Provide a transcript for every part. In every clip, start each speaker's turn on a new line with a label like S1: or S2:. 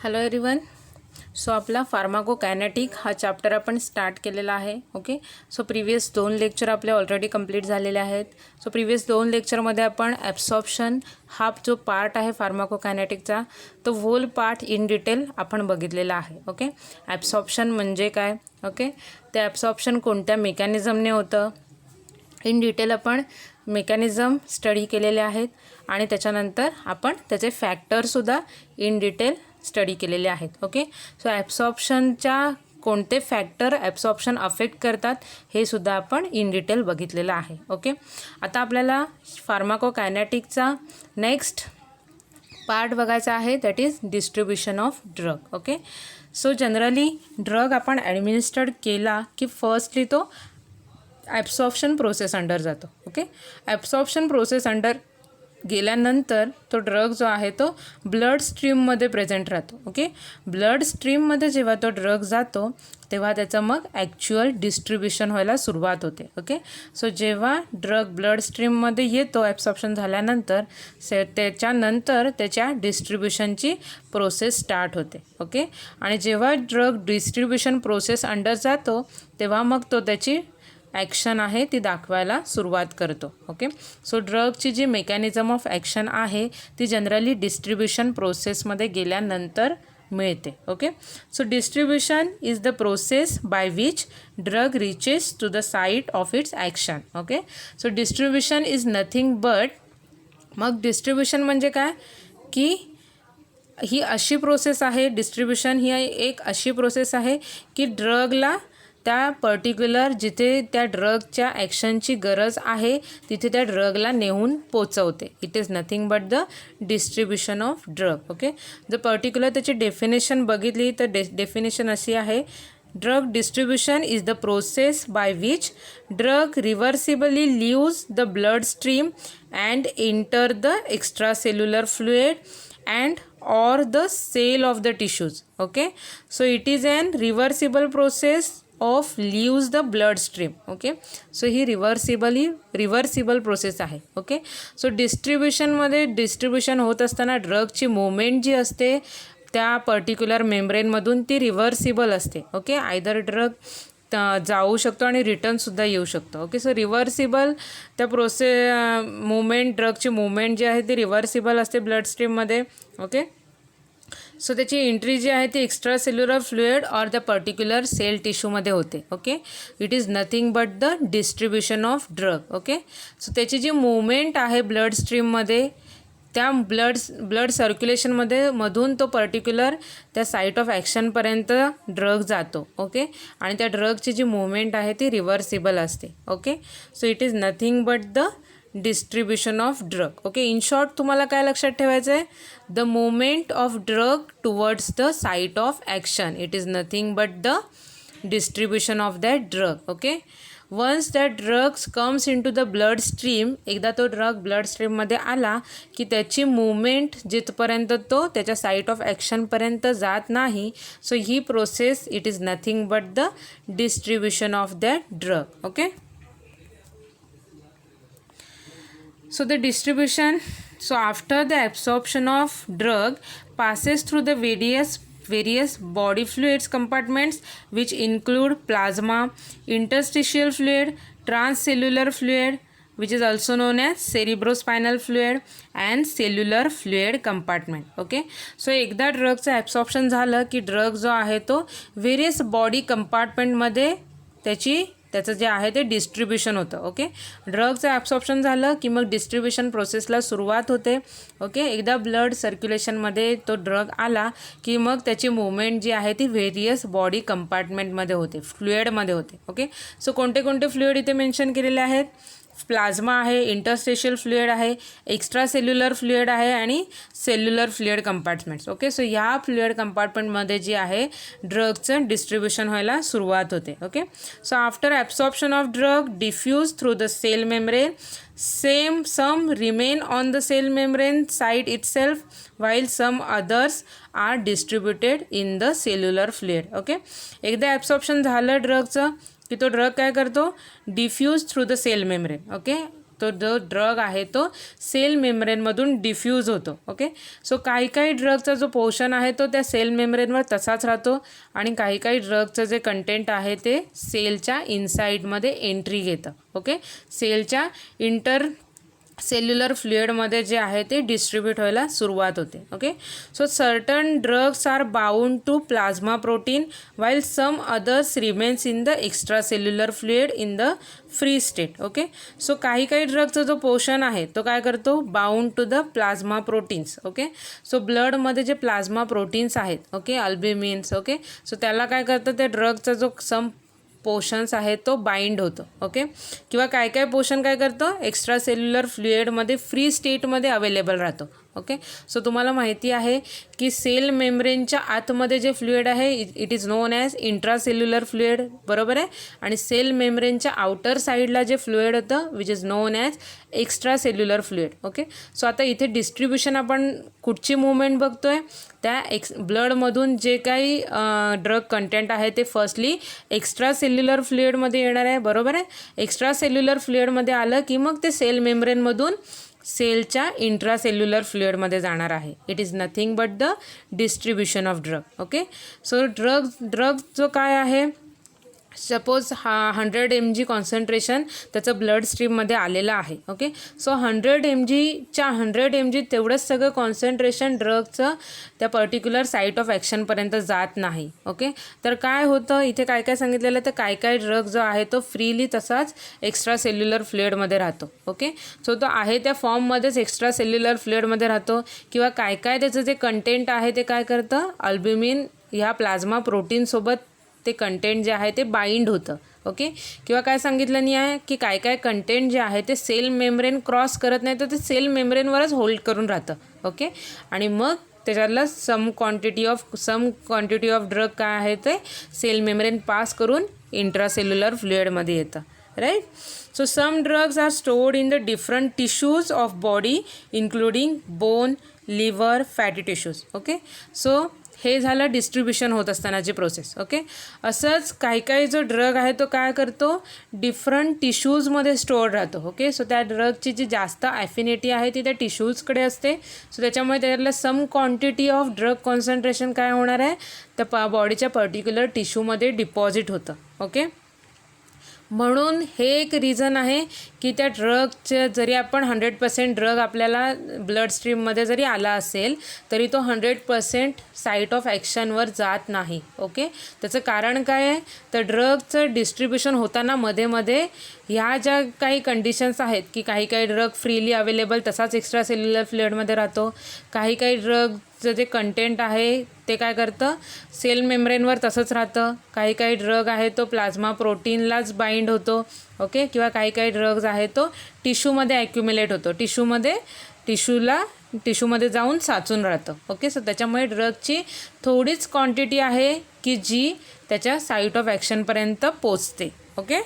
S1: Hello everyone. So आपला फार्माकोकायनेटिक हा chapter आपण स्टार्ट केलेला आहे. ओके, सो प्रिव्हियस 2 लेक्चर आपले ऑलरेडी कंप्लीट झालेले आहेत. सो प्रिव्हियस 2 लेक्चरमध्ये आपण ॲब्सॉर्प्शन हा जो पार्ट आहे फार्माकोकायनेटिकचा तो होल पार्ट इन डिटेल आपण बघितलेला आहे. ओके, ॲब्सॉर्प्शन म्हणजे काय, ओके, ते ॲब्सॉर्प्शन कोणत्या मेकॅनिझमने होतं इन डिटेल आपण मेकॅनिझम स्टडी केलेले आहेत आणि त्याच्यानंतर आपण त्याचे फॅक्टरसुद्धा इन डिटेल स्टडी केलेले आहेत. ओके, सो ॲब्सॉर्प्शनच्या कोणते फॅक्टर ॲब्सॉर्प्शन अफेक्ट करतात हे सुद्धा आपण इन डिटेल बघितलेलं आहे. ओके, आता आपल्याला फार्माकोकायनेटिकचा नेक्स्ट पार्ट बघायचा आहे, that is distribution of drug. Okay, so generally drug आपण ॲडमिनिस्टर्ड केला की फर्स्टली तो ॲब्सॉर्प्शन प्रोसेस अंडर जातो. ओके, ॲब्सॉर्प्शन प्रोसेस अंडर गेल्यानंतर तो ड्रग जो आहे तो ब्लड स्ट्रीममध्ये प्रेझेंट राहतो. ओके, ब्लड स्ट्रीममध्ये जेव्हा तो ड्रग जातो तेव्हा त्याचं मग ॲक्च्युअल डिस्ट्रीब्युशन व्हायला सुरुवात होते. ओके, सो जेव्हा ड्रग ब्लड स्ट्रीममध्ये येतो ॲब्सॉर्प्शन झाल्यानंतर त्याच्यानंतर त्याच्या डिस्ट्रीब्युशनची प्रोसेस स्टार्ट होते. ओके, आणि जेव्हा ड्रग डिस्ट्रीब्युशन प्रोसेस अंडर जातो तेव्हा मग तो त्याची ॲक्शन आहे ती दाखवायला सुरुवात करतो. ओके, सो ड्रगची जी मेकॅनिझम ऑफ ॲक्शन आहे ती जनरली डिस्ट्रीब्युशन प्रोसेसमध्ये गेल्यानंतर मिळते. Okay, so distribution is the process by which drug reaches to the site of its action. Okay, so distribution is nothing but, मग डिस्ट्रीब्युशन म्हणजे काय की ही अशी प्रोसेस आहे, डिस्ट्रीब्युशन ही एक अशी प्रोसेस आहे की ड्रगला त्या पर्टिक्युलर जिथे त्या ड्रगच्या ॲक्शनची गरज आहे तिथे त्या ड्रगला नेऊन पोचवते. It is nothing but the distribution of drug. Okay, जर पर्टिक्युलर त्याची डेफिनेशन बघितली तर डेफिनेशन अशी आहे, drug distribution is the process by which drug reversibly leaves the blood stream and enter the extracellular fluid and or the cell of the tissues. Okay, so it is an reversible process of leaves the blood stream. Okay, so he reversible process आहे. Okay, so डिस्ट्रीब्युशनमध्ये distribution होत असताना ड्रगची movement जी असते त्या particular मेम्ब्रेनमधून ती reversible असते. Okay, either drug जाऊ शकतो आणि रिटर्नसुद्धा येऊ शकतो. ओके, सो रिव्हर्सिबल त्या मुवमेंट ड्रगची मुवमेंट जी आहे ती रिव्हर्सिबल असते ब्लड स्ट्रीममध्ये. ओके, सो त्याची एंट्री जी आहे ती extracellular fluid or the particular cell टिश्यूमध्ये होते. Okay, it is nothing but the distribution of drug. Okay, so त्याची जी मुवमेंट आहे ब्लड स्ट्रीममध्ये त्या ब्लड सर्क्युलेशनमध्ये मधून तो पर्टिक्युलर त्या साईट ऑफ ॲक्शनपर्यंत ड्रग जातो. ओके, आणि त्या ड्रगची जी मुवमेंट आहे ती रिव्हर्सिबल असते. Okay, so it is nothing but the distribution of drug. Okay, in short तुम्हाला काय लक्षात ठेवायचं आहे, the movement of drug towards the site of action, it is nothing but the distribution of that drug. Okay, once that drugs comes into the blood stream, एकदा तो drug blood स्ट्रीममध्ये आला की त्याची मुवमेंट जिथपर्यंत तो त्याच्या site of ॲक्शनपर्यंत जात नाही, so he process it is nothing but the distribution of that drug. Okay, so the distribution, so after the absorption of drug passes through the various body fluids compartments which include plasma, interstitial fluid, transcellular fluid which is also known as cerebrospinal fluid and cellular fluid compartment. Okay, so एकदा ड्रगचं absorption झालं की drug जो आहे तो various body कंपार्टमेंटमध्ये त्याचं जे आहे ते डिस्ट्रीब्युशन होतं. ओके, ड्रगचं ॲब्सॉर्प्शन झालं की मग डिस्ट्रीब्युशन प्रोसेसला सुरुवात होते. ओके, एकदा ब्लड सर्क्युलेशनमध्ये तो ड्रग आला की मग त्याची मुवमेंट जी आहे ती व्हेरियस बॉडी कंपार्टमेंटमध्ये होते, फ्लुइडमध्ये होते. ओके, सो कोणते कोणते फ्लुइड इथे मेन्शन केलेले आहेत, प्लाझ्मा आहे, इंटरस्टेशियल फ्लुइड आहे, एक्स्ट्रा सेल्युलर फ्लुइड आहे आणि cellular fluid compartments. Okay, so ह्या फ्लुइड कंपार्टमेंटमध्ये जी आहे ड्रगचं डिस्ट्रीब्युशन व्हायला सुरुवात होते. Okay, so after absorption of drug diffuse through the cell membrane, some remain on the cell membrane side itself while some others are distributed in the cellular fluid. Okay, एकदा absorption झालं ड्रगचं की तो drug काय करतो, diffuse through the cell membrane. Okay, तो जो drug आहे तो सेल मेम्ब्रेनमधून डिफ्यूज होतो. ओके, सो काही काही ड्रगचा जो पोर्शन आहे तो त्या सेल मेम्ब्रेनवर तसाच राहतो आणि काही काही ड्रगचं जे कंटेंट आहे ते सेलच्या इनसाईडमध्ये एंट्री घेतं. ओके, सेलच्या सेल्युलर फ्लुइडमध्ये जे आहे ते डिस्ट्रीब्यूट व्हायला सुरुवात होते. Okay, so certain drugs are bound to plasma protein while some others remains in the extracellular fluid in the free state. Okay, so काही काही ड्रगचा जो पोर्शन आहे तो काय करतो, bound to the plasma proteins. Okay, so ब्लडमध्ये जे प्लाझ्मा प्रोटीन्स आहेत, ओके, अल्ब्युमिन्स, ओके, सो त्याला काय करतं, त्या ड्रगचा जो सम पोर्शन्स आहे तो बाइंड होतो. ओके, किंवा काय काय पोर्शन काय करतो, एक्स्ट्रा सेल्युलर फ्लुइडमध्ये फ्री स्टेटमध्ये अवेलेबल राहतो. ओके, सो तुम्हाला माहिती आहे की सेल मेम्ब्रेनच्या आतमध्ये जे फ्लुइड आहे it is known as intracellular fluid, बरोबर आहे, आणि सेल मेम्ब्रेनच्या आउटर साईडला जे फ्लुइड होतं which is known as extra cellular fluid. Okay, so आता इथे डिस्ट्रीब्युशन आपण कुठची मूवमेंट बघतोय, त्या ब्लडमधून जे काही ड्रग कंटेंट आहे ते फर्स्टली एक्स्ट्रा सेल्युलर फ्लुइडमध्ये येणार आहे, बरोबर आहे. एक्स्ट्रा सेल्युलर फ्लुइडमध्ये आलं की मग ते सेल मेम्ब्रेनमधून सेलच्या इंट्रासेल्युलर फ्लुइडमध्ये जाणार आहे. It is nothing but the distribution of drug. Okay, so drug जो काय आहे, सपोज 100 mg कॉन्सन्ट्रेशन त्याचं ब्लड स्ट्रीममध्ये आलेलं आहे. ओके, सो 100 mg तेवढंच सगळं कॉन्सन्ट्रेशन ड्रगचं त्या पर्टिक्युलर साईट ऑफ ॲक्शनपर्यंत जात नाही. ओके, तर काय होतं इथे काय काय सांगितलेलं, तर काय काय ड्रग जो आहे तो फ्रीली तसाच एक्स्ट्रा सेल्युलर फ्लुइडमध्ये राहतो. ओके, सो तो आहे त्या फॉर्ममध्येच एक्स्ट्रा सेल्युलर फ्लुइडमध्ये राहतो, किंवा काय काय त्याचं जे कंटेंट आहे ते काय करतं, अल्ब्युमिन ह्या प्लाझ्मा प्रोटीनसोबत ते कंटेंट जे आहे ते बाइंड होतं. ओके, किंवा काय सांगितलं नाही आहे की काय काय कंटेंट जे आहे ते सेल मेम्ब्रेन क्रॉस करत नाही, तर ते सेल मेम्ब्रेनवरच होल्ड करून राहतं. ओके, आणि मग त्याच्यातलं सम क्वांटिटी ऑफ ड्रग काय आहे ते सेल मेम्ब्रेन पास करून इंट्रासेल्युलर फ्लुइडमध्ये येतं. Right, so some drugs are stored in the different tissues of body including bone, liver, fatty tissues. Okay, so हे झालं डिस्ट्रीब्युशन होत असतानाची प्रोसेस. ओके, असंच काही काही जो ड्रग आहे तो काय करतो, डिफरंट टिश्यूजमध्ये स्टोअर राहतो. ओके, सो त्या ड्रगची जी जास्त ॲफिनिटी आहे ती त्या टिश्यूजकडे असते. सो त्याच्यामुळे त्याच्यातलं some quantity of drug concentration काय होणार आहे, त्या बॉडीच्या पर्टिक्युलर टिश्यूमध्ये डिपॉझिट होतं. ओके, म्हणून हे एक रिझन आहे की त्या ड्रगचे जरी आपण 100% ड्रग आपल्याला ब्लड स्ट्रीममध्ये जरी आला असेल तरी तो 100% साईट ऑफ ॲक्शनवर जात नाही. ओके, त्याचं कारण काय आहे, तर ड्रगचं डिस्ट्रीब्युशन होताना मध्ये मध्ये ह्या ज्या काही कंडिशन्स आहेत की काही काही ड्रग फ्रीली अवेलेबल तसाच एक्स्ट्रा सेल्युलर फ्लुइडमध्ये राहतो, काही काही ड्रगचं जे कंटेंट आहे ते काय करतं, सेल मेम्ब्रेनवर तसंच राहतं, काही काही ड्रग आहे तो प्लाझ्मा प्रोटीनलाच बाइंड होतो. ओके, किंवा काही काही ड्रग्ज आहे तो टिश्यूमध्ये ॲक्युम्युलेट होतो, टिश्यूमध्ये जाऊन साचून राहतं. ओके, सो त्याच्यामुळे ड्रगची थोडीच क्वांटिटी आहे की जी त्याच्या साईट ऑफ ॲक्शनपर्यंत पोचते. Okay,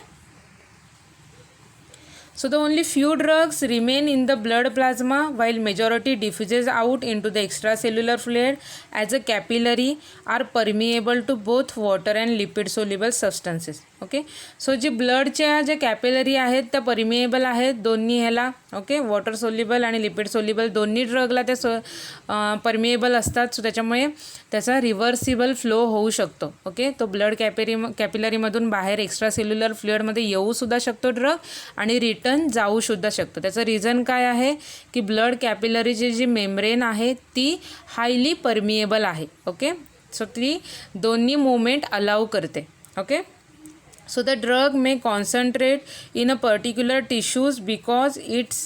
S1: so the only few drugs remain in the blood plasma while majority diffuses out into the extracellular fluid as a capillary are permeable to both water and lipid soluble substances. Okay, so जी ब्लडच्या ज्या capillary आहेत त्या permeable आहेत दोन्ही ह्याला. Okay, water soluble आणि lipid soluble दोन्ही ड्रगला त्या परमिएबल असतात. सो त्याच्यामुळे त्याचा रिव्हर्सिबल फ्लो होऊ शकतो. ओके, तो ब्लड कॅपिलरीमधून बाहेर एक्स्ट्रा सेल्युलर फ्लुइडमध्ये येऊसुद्धा शकतो ड्रग आणि रिटर्न जाऊसुद्धा शकतो. त्याचं रिझन काय आहे की ब्लड कॅपिलरीची जी मेम्ब्रेन आहे ती हायली परमिएबल आहे. ओके, सो ती दोन्ही मूवमेंट अलाउ करते. Okay, so the drug may concentrate in a particular tissues because its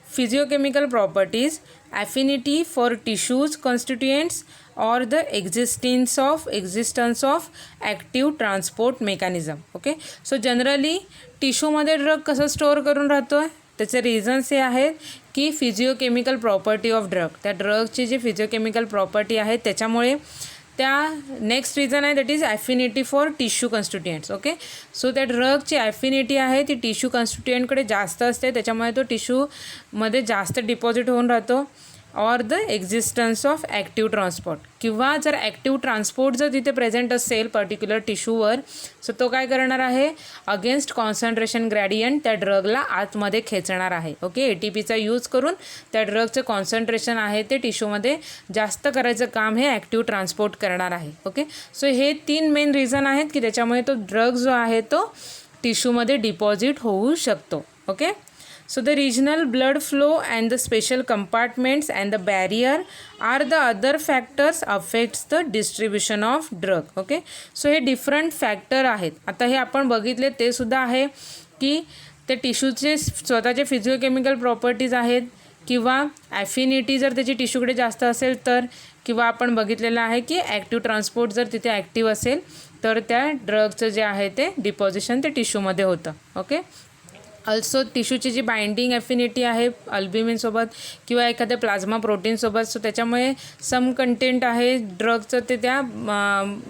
S1: physiochemical properties, affinity for tissues constituents or the existence of active transport mechanism. okay, so generally टिश्यूमध्ये drug कसं store करून राहतो आहे, त्याचे reasons हे आहेत की फिजिओकेमिकल property of drug, त्या ड्रगची जी फिजिओकेमिकल प्रॉपर्टी आहे त्याच्यामुळे त्या नेक्स्ट रिझन आहे that is affinity for tissue constituents. Okay, so त्या ड्रगची ॲफिनिटी आहे ती टिश्यू कॉन्स्टिट्युएंटकडे जास्त असते, त्याच्यामुळे तो टिश्यूमध्ये जास्त डिपॉझिट होऊन राहतो or the existence of active transport, किंवा जर ॲक्टिव्ह ट्रान्सपोर्ट जर तिथे प्रेझेंट असेल पर्टिक्युलर टिश्यूवर, सो तो काय करणार आहे, अगेन्स्ट कॉन्सन्ट्रेशन ग्रॅडियंट त्या ड्रगला आतमध्ये खेचणार आहे. ओके, ATPचा यूज करून त्या ड्रगचं कॉन्सन्ट्रेशन आहे ते टिश्यूमध्ये जास्त करायचं काम हे ॲक्टिव्ह ट्रान्सपोर्ट करणार आहे. ओके, सो हे 3 मेन रिझन आहेत की त्याच्यामुळे तो ड्रग जो आहे तो टिश्यूमध्ये डिपॉझिट होऊ शकतो. Okay, so the regional blood flow and the special compartments and the barrier are the other factors affects the distribution of drug. okay, so हे डिफरंट फॅक्टर आहेत. आता हे आपण बघितले ते सुद्धा आहे की ते टिश्यूचे स्वतःचे फिजिओकेमिकल प्रॉपर्टीज आहेत, किंवा ॲफिनिटी जर त्याची टिश्यूकडे जास्त असेल तर, किंवा आपण बघितलेलं आहे की ॲक्टिव्ह ट्रान्सपोर्ट जर तिथे ॲक्टिव्ह असेल तर त्या ड्रगचं जे आहे ते डिपॉझिशन ते टिश्यूमध्ये होतं. ओके, अल्सो टिश्यूची जी बाइंडिंग ॲफिनिटी आहे अल्ब्युमिनसोबत किंवा एखाद्या प्लाझ्मा प्रोटीनसोबत, सो त्याच्यामुळे सम कंटेंट आहे ड्रगचं ते त्या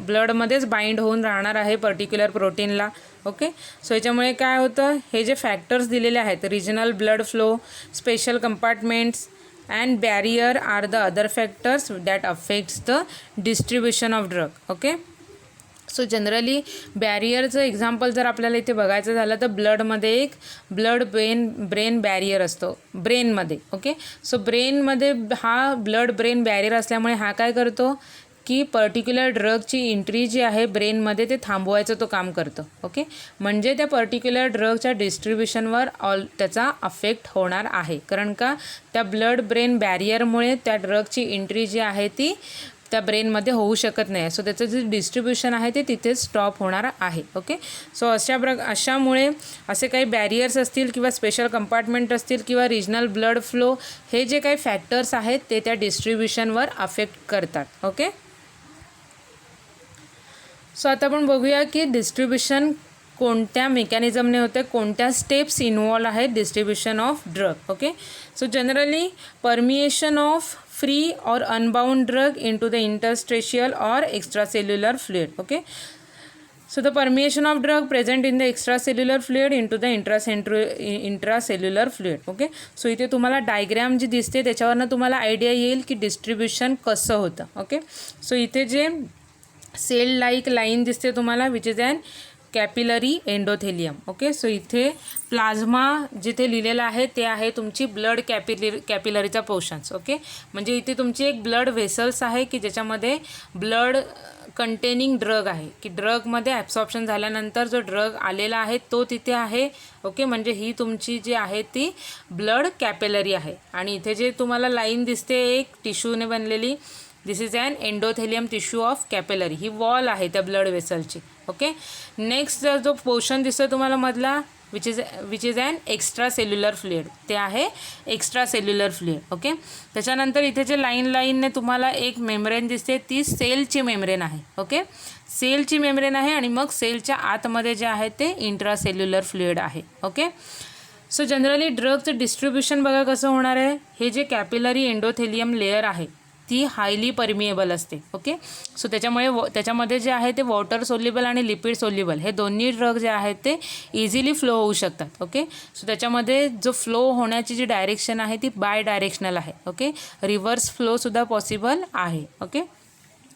S1: ब्लडमध्येच बाइंड होऊन राहणार आहे पर्टिक्युलर प्रोटीनला. ओके, सो याच्यामुळे काय होतं, हे जे फॅक्टर्स दिलेले आहेत, regional blood flow, special compartments and barrier are the other factors that affects the distribution of drug. Okay, so generally बॅरियरचं एक्झाम्पल जर आपल्याला इथे बघायचं झालं तर ब्लडमध्ये एक ब्रेन बॅरियर असतो ब्रेनमध्ये. ओके, सो ब्रेनमध्ये हा ब्लड ब्रेन बॅरियर असल्यामुळे हा काय करतो की पर्टिक्युलर ड्रगची एंट्री जी आहे ब्रेनमध्ये ते थांबवायचं तो काम करतो. ओके, म्हणजे त्या पर्टिक्युलर ड्रगच्या डिस्ट्रीब्युशनवर त्याचा अफेक्ट होणार आहे, कारण का त्या ब्लड ब्रेन बॅरियरमुळे त्या ड्रगची एंट्री जी आहे ती त्या ब्रेनमध्ये होऊ शकत नाही. सो त्याचं जे डिस्ट्रीब्युशन आहे ते तिथेच स्टॉप होणार आहे. ओके, सो अशामुळे असे काही बॅरियर्स असतील किंवा स्पेशल कंपार्टमेंट असतील किंवा रिजनल ब्लड फ्लो, हे जे काही फॅक्टर्स आहेत ते त्या डिस्ट्रीब्युशनवर अफेक्ट करतात. ओके, सो आता आपण बघूया की डिस्ट्रीब्युशन कोणत्या मेकॅनिझमने होते, कोणत्या स्टेप्स इन्वॉल्व आहेत distribution of drug. Okay, so generally permeation of free or unbound drug into the interstitial or extracellular fluid. Okay, so the permeation of drug present in the extracellular fluid into the intracellular fluid. Okay, so इथे तुम्हाला diagram जी दिसते त्याच्यावरनं तुम्हाला idea येईल की distribution कसं होतं. Okay, so इथे जे सेल लाईक लाईन दिसते तुम्हाला which is an capillary endothelium. Okay, so इथे प्लाझ्मा जिथे लिहिलेलं आहे ते आहे तुमची ब्लड कॅपिलरीचा पोर्शन्स. ओके, म्हणजे इथे तुमची एक ब्लड व्हेसल्स आहे की ज्याच्यामध्ये ब्लड कंटेनिंग ड्रग आहे, की ड्रगमध्ये ॲब्सॉर्प्शन झाल्यानंतर जो ड्रग आलेला आहे तो तिथे आहे. ओके, म्हणजे ही तुमची जी आहे ती ब्लड कॅपिलरी आहे. आणि इथे जे तुम्हाला लाईन दिसते एक टिश्यूने बनलेली, this is an endothelium tissue of capillary, ही वॉल आहे त्या ब्लड वेसलची. ओके, नेक्स्ट जो पोर्शन दिसतो तुम्हाला मधला which is an extracellular fluid, ते आहे एक्स्ट्रा सेल्युलर फ्लुइड. ओके, त्याच्यानंतर इथे जे लाईनने तुम्हाला एक मेम्ब्रेन दिसते ती सेलची मेम्ब्रेन आहे. ओके, सेलची मेम्ब्रेन आहे आणि मग सेलच्या आतमध्ये जे आहे ते इंट्रासेल्युलर फ्लुइड आहे. ओके, सो जनरली ड्रगचं डिस्ट्रीब्युशन बघा कसं होणार आहे. हे जे कॅपिलरी एंडोथेलियम लेयर आहे ती हायली परमिएबल असते. ओके, सो त्याच्यामध्ये जे आहे ते वॉटर सोल्युबल आणि लिपिड सोल्युबल हे दोन्ही ड्रग जे आहेत ते इझिली फ्लो होऊ शकतात. ओके, सो त्याच्यामध्ये जो फ्लो होण्याची जी डायरेक्शन आहे ती बाय डायरेक्शनल आहे. ओके, रिव्हर्स फ्लोसुद्धा पॉसिबल आहे. ओके,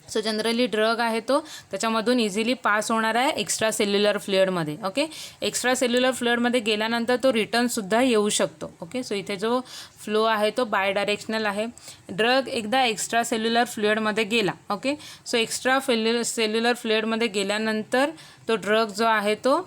S1: सो जनरली ड्रग आहे तो त्याच्यामधून इझिली पास होणार आहे एक्स्ट्रा सेल्युलर फ्लुइडमध्ये. ओके, एक्स्ट्रा सेल्युलर फ्लुइडमध्ये गेल्यानंतर तो रिटर्नसुद्धा येऊ शकतो. ओके, सो इथे जो फ्लो आहे तो बाय डायरेक्शनल आहे. ड्रग एकदा एक्स्ट्रा सेल्युलर फ्लुइडमध्ये गेला. ओके, सो एक्स्ट्रा सेल्युलर फ्लुइडमध्ये गेल्यानंतर तो ड्रग जो आहे तो